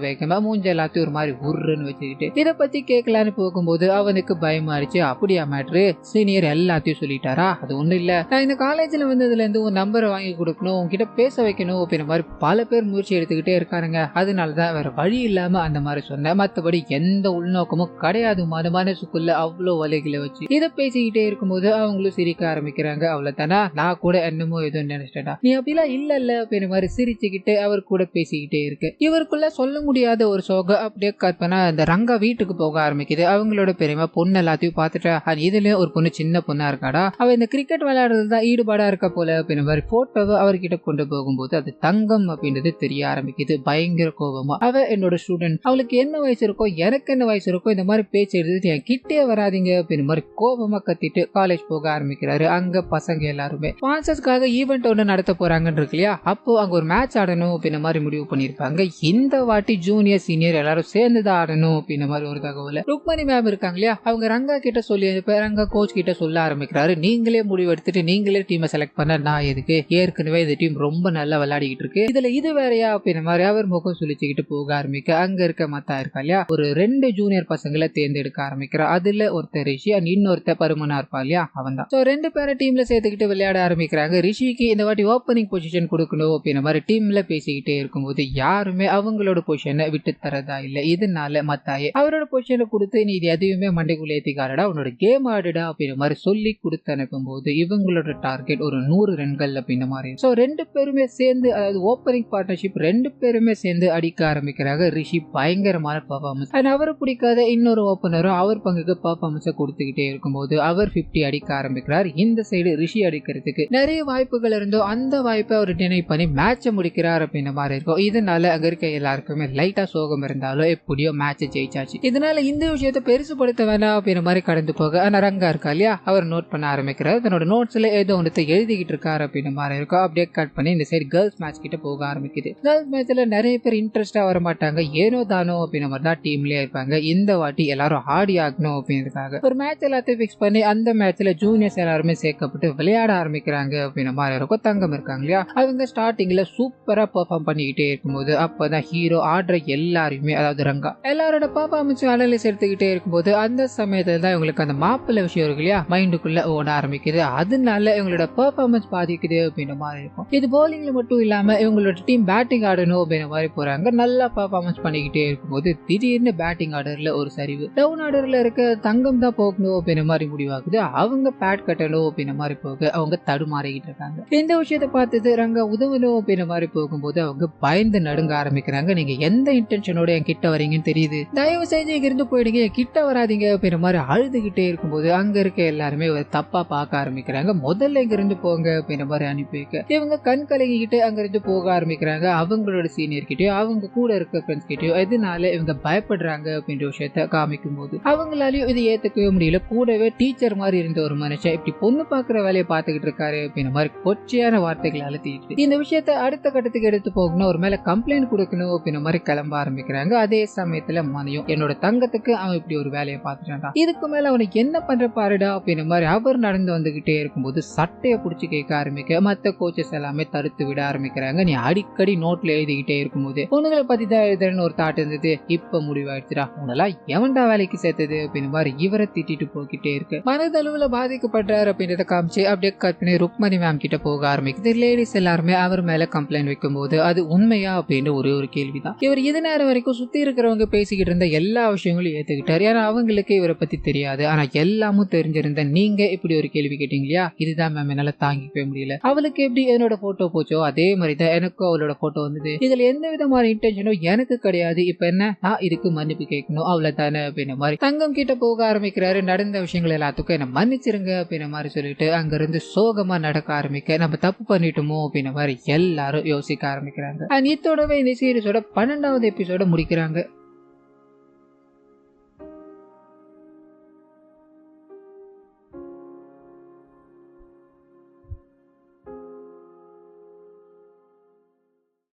வேகமா மூஞ்ச எல்லாத்தையும் ஒரு மாதிரி உருன்னு வச்சுக்கிட்டு இதை பத்தி கேட்கலான்னு போகும்போது அவனுக்கு பயமாயிடுச்சு. அப்படியா மேட்ரு, சீனியர் எல்லாத்தையும் சொல்லிட்டாரா, அது ஒண்ணு இல்ல, நான் இந்த காலேஜ்ல வந்ததுல இருந்து உன் நம்பரை வாங்கி கொடுக்கணும், உன்கிட்ட பேச வைக்கணும் அப்படின்ற மாதிரி பல பேர் முயற்சி எடுத்துக்கிட்டே இருக்காருங்க, அதனாலதான் வேற வழி இல்லாம அந்த மாதிரி சொன்னேன், மத்தபடி எந்த உள்நோக்கமும் கிடையாது. மனசுக்குள்ள அவ்வளவு வலைகளை வச்சு இதை பேசிக்கிட்டே இருக்கும்போது அவங்களும் சிரிக்க ஆரம்பிக்கிறாங்க. அவ்வளவுதானா, நான் கூட என்னமோ எதுவும் நினைச்சிட்டா, நீ அப்படிலாம் இல்ல அப்படின்ற மாதிரி சிரிச்சுக்கிட்டு அவர் கூட பேசிக்கிட்டே இருக்கு. இவருக்குள்ள சொல்ல முடியாத ஒரு சோகம் அப்படியே கற்பனா இந்த ரங்கா வீட்டுக்கு போக ஆரம்பிக்குது. அவங்களோட பெரியமா பொண்ணு எல்லாத்தையும் பார்த்துட்டா, இதுல ஒரு பொண்ணு சின்ன பொண்ணா இருக்காடா, அவ இந்த கிரிக்கெட் விளையாடுறதுதான் ஈடுபாடா இருக்க போல அப்படின்ற மாதிரி போட்டோவை அவர்கிட்ட கொண்டு போகும்போது அது தங்கம் அப்படின்றது தெரிய ஆரம்பிக்குது. பயங்கர கோபமா, அவ என்னோட ஸ்டூடெண்ட், அவளுக்கு என்ன வயசு இருக்கோ எனக்கு என்ன வயசு இருக்கோ, இந்த மாதிரி பேச்சு எடுத்து என் கிட்டே வராதிங்க அப்படின்ற மாதிரி கோபமா கத்திட்டு காலேஜ் போக ஆரம்பிக்கிறாரு. அங்க பசங்க எல்லாருமே ஸ்பான்சர்ஸ்க்காக ஈவெண்ட் ஒன்று நடத்த போறாங்கன்னு இருக்கு இல்லையா, அப்போ அங்க ஒரு மேட்ச் ஆடணும் அப்படின்ற மாதிரி முடிவு பண்ணிருப்பாங்க. இந்த வாட்டி ஜூனியர் சீனியர் எல்லாரும் சேர்ந்துதான் ஆடணும் அப்படின்ற மாதிரி ஒரு தகவல் ருக்மணி மேம் இருக்காங்க இல்லையா, அவங்க ரங்கா கிட்ட சொல்லி ரங்கா கோச் கிட்ட சொல்ல ஆரம்பிக்கிறாரு, நீங்களே முடிவு எடுத்துட்டு நீங்களே டீமை செலக்ட் பண்ண நான் எதுக்கு, ஏற்கனவே இந்த டீம் ரொம்ப நல்லா விளையாடிக்கிட்டு இருக்கு, இதுல இது வேறையா அப்படின்ற மாதிரி அவர் முகம் சுழிச்சுக்கிட்டு போக ஆரம்பிக்க அங்க இருக்க மத்தா இருக்கா இல்லையா, ஒரு 2 ஜூனியர் பசங்களை தேர்ந்தெடுக்க ஆரம்பிக்கிறார். அதுல ஒருத்தர் ரிஷி அண்ட் இன்னொருத்தர் பருமனா இருப்பா இல்லையா, அவன் தான். 2 பேரை டீம்ல சேர்த்துக்கிட்டு விளையாட ஆரம்பிக்கிறாங்க. ரிஷிக்கு இந்த வாட்டி ஓப்பனிங் பொசிஷன் கொடுக்கணும் அப்படின்ற மாதிரி டீம்ல பேசிக்கிட்டே இருக்கும்போது யாருமே அவங்களோட பொசிஷனை விட்டு தரதா இல்ல. இதனால மத்தாயே அவரோட பொசிஷனை கொடுத்து நீ இது எதையுமே மண்டைக்குள்ள ஏத்திக்காரடா, உன்னோட கேம் ஆடுடா அப்படின்ற மாதிரி சொல்லி கொடுத்து அனுப்பும் போது இவங்களோட டார்கெட் ஒரு 100 ரன்கள் அப்படின்ற மாதிரி. சோ 2 பேருமே சேர்ந்து, அதாவது ஓப்பனிங் பார்ட்னர்ஷிப் 2 பேருமே சேர்ந்து அடிக்க ஆரம்பிக்கிறாங்க. ரிஷி பயங்கரமான பெர்ஃபார்மன்ஸ், அவரை பிடிக்காத இன்னொரு ஓப்பனரும் அவர் பங்குக்கு பெர்ஃபார்மன்ஸை கொடுத்துக்கிட்டே இருக்கும்போது அவர் 50 அடிக்க ஆரம்பிக்கிறார். இந்த சைடு ரிஷி அடிக்கிறதுக்கு நிறைய வாய்ப்புகள் இருந்தோ அந்த வாய்ப்பை அவர் டினை பண்ணி மேட்சை முடிக்கிறார் அப்படின்ற மாதிரி இருக்கும். இதனால அங்க இருக்க எல்லாருக்குமே லைட்டா சோகம் இருந்தாலும் எப்படியோ மேட்சை ஜெயிச்சாச்சு. இதனால இந்த விஷயத்தை பெருசுபடுத்த வேணாம் அப்படின்ற மாதிரி கடந்து போக ரங்கா இருக்கா இல்லையா, அவர் நோட் பண்ண ஆரம்பிக்கிறார். தன்னோட நோட்ஸ்ல ஏதோ ஒன்று எழுதிக்கிட்டு இருக்காரு அப்படின்ற மாதிரி இருக்கும். அப்படியே கட் பண்ணி இந்த சைடு கேர்ள்ஸ் மேட்ச் கிட்ட போக ஆரம்பிக்குது. கேர்ள்ஸ் மேட்ச்ல நிறைய பேர் இன்ட்ரெஸ்டா வர மாட்டாங்க, ஏனோ தானோ அப்படின்ற மாதிரி தான் டீம்லயே இருப்பாங்க. இந்த வாட்டி எல்லாரும் ஆடி ஆகணும் அப்படின்றதுக்காக ஒரு மேட்ச் எல்லாத்தையும் பிக்ஸ் பண்ணி அந்த மேட்ச்ல ஜூனியர்ஸ் எல்லாருமே சேர்க்கப்பட்டு விளையாட ஆரம்பிக்கிறாங்க அப்படின்ற மாதிரி இருக்கும். தங்கம் இருக்காங்க இல்லையா, அவங்க ஸ்டார்டிங்ல சூப்பரா பெர்ஃபார்ம் பண்ணிக்கிட்டே இருக்கும்போது அப்பதான் ஹீரோ ஆடுற எல்லாருமே, அதாவது ரங்கா எல்லாரோட பெர்ஃபார்மன்ஸ் அனலைஸ் எடுத்துக்கிட்டே இருக்கும்போது அந்த சமயத்துல தான் இவங்களுக்கு அந்த மாப்பிள்ளை விஷயம் இருக்கு இல்லையா மைண்டுக்குள்ள ஓட ஆரம்பிக்குது. அதனால இவங்களோட பெர்ஃபார்மன்ஸ் பாதிக்குது அப்படின்ற மாதிரி இருக்கும். இது போலிங்ல மட்டும் இல்லாம இவங்களோட டீம் பேட்டிங் ஆடணும் அப்படின்ற மாதிரி போறாங்க. நல்லா பெர்ஃபார்மன்ஸ் பண்ணிக்கிட்டே இருக்கும்போது திடீர்னு பேட்டிங் ஆர்டர்ல ஒரு சரிவு, டவுன் ஆர்டர்ல இருக்க தங்கம் தான் போகணும் அப்படின்ற மாதிரி முடிவாகுது. அவங்க பேட் கட்டணும் அப்படின்ற மாதிரி போக அவங்க தடுமாறிக்கிட்டு இருக்காங்க. இந்த விஷயத்தை பார்த்தது ரங்கா உதவணும் அப்படின்ற மாதிரி போகும்போது அவங்க பயந்து நடுங்க ஆரம்பிக்கிறாங்க. நீங்க எந்த இன்டென்ஷனோட என் கிட்ட வரீங்கன்னு தெரியுது, தயவு செஞ்சு இங்க இருந்து போயிடுங்க, கிட்ட வராதிங்க அப்படின்ற மாதிரி அழுதுகிட்டே இருக்கும்போது அங்க இருக்க எல்லாருமே ஒரு தப்பா பார்க்க ஆரம்பிக்கிறாங்க. முதல்ல இங்க இருந்து போங்க அப்படின்ற மாதிரி அனுப்பி வைக்க இவங்க கண் கலங்கிக்கிட்டு அங்க இருந்து போக ஆரம்பிக்கிறாங்க. அவங்களோட சீனியர் கிட்டயோ அவங்க கூட இருக்க ஃப்ரெண்ட்ஸ் கிட்டயோ எதனால இவங்க பயப்படுறாங்க அப்படின்ற விஷயத்த காமிக்கும் போது அவங்களாலையும் இது ஏத்துக்கவே முடியல. கூடவே டீச்சர் மாதிரி இருந்த ஒரு மனுஷன் இப்படி பொண்ணு பாக்குற வேலையை பார்த்துக்கிட்டு இருக்காரு அப்படின்ற மாதிரி கொச்சையான வார்த்தைகளால தீட்டு இந்த விஷயத்த அடுத்த கட்டத்துக்கு எடுத்து போகணும், ஒரு மேல கம்ப்ளைண்ட் கொடுக்கணும் அப்படின்ற மாதிரி கிளம்ப ஆரம்பிக்கிறாங்க. அதே சமயத்துல மனையும் என்னோட தங்கத்துக்கு அவன் இப்படி ஒரு வேலையை பார்த்துட்டான், இதுக்கு மேல அவனுக்கு என்ன பண்ற பாருடா அப்படின்ற மாதிரி அவர் நடந்து வந்துகிட்டே இருக்கும்போது சட்டையை பிடிச்சி கேட்க ஆரம்பிக்க மத்த கோச்சஸ் எல்லாமே தடுத்து விட ஆரம்பிக்கிறாங்க. நீ அடிக்கடி நோட்ல எழுதிக்கிட்டே இருக்கும்போது பொண்ணுங்களை பத்தி தான் எழுதுறன்னு ஒரு தாட் இருந்தது, இப்ப முடிவாயிடுச்சுடா, உனெல்லாம் எவன்டா வேலைக்கு சேர்த்தது அப்படின்ற மாதிரி இவரை திட்டிட்டு போய்கிட்டே இருக்கு. மனதளவுல பாதிக்கப்படுறாரு அப்படின்றத காமிச்சு அப்படியே கற்பனை ருக்மணி மேம் கிட்ட போக ஆரம்பிக்குது. லேடிஸ் எல்லாருமே அவர் மேல கம்ப்ளைண்ட் வைக்கும் போது அது உண்மையா அப்படின்னு ஒரே ஒரு கேள்விதான். இவர் இது நேரம் வரைக்கும் சுத்தி இருக்கிறவங்க பேசிக்கிட்டு இருந்த எல்லா விஷயங்களும் ஏத்துக்கிட்டாரு. ஏன்னா அவங்களுக்கு இவரை பத்தி தெரியாது. ஆனா எல்லாமும் தெரிஞ்சிருந்த நீங்க இப்படி ஒரு கேள்வி கேட்டீங்க இல்லையா, இதுதான் மேம் என்னால தாங்கிக்கவே முடியல, அவளுக்கு எப்படி என்னோட போட்டோ போச்சோ அதே மாதிரிதான் எனக்கும் அவளோட போட்டோ வந்தது, இதுல எந்த விதமான இன்டென்ஷனும் எனக்கு கிடையாது, இப்ப என்ன நான் இதுக்கு மன்னிப்பு கேட்கணும் அவ்வளவுதானே அப்படின்ற மாதிரி தங்கம் கிட்ட போக ஆரம்பிக்கிறாரு. நடந்த விஷயங்கள் எல்லாத்துக்கும் என்ன மன்னிச்சிருங்க அப்படின்ற மாதிரி சொல்லிட்டு அங்க இருந்து சோகமா நடக்க ஆரம்பிக்க நம்ம தப்பு பண்ணிட்டோமோ அப்படின்ற மாதிரி எல்லாரும் யோசிக்க ஆரம்பிக்கிறாங்க. இதோடவே இந்த சீரிஸோட 12வது எபிசோட முடிக்கிறாங்க.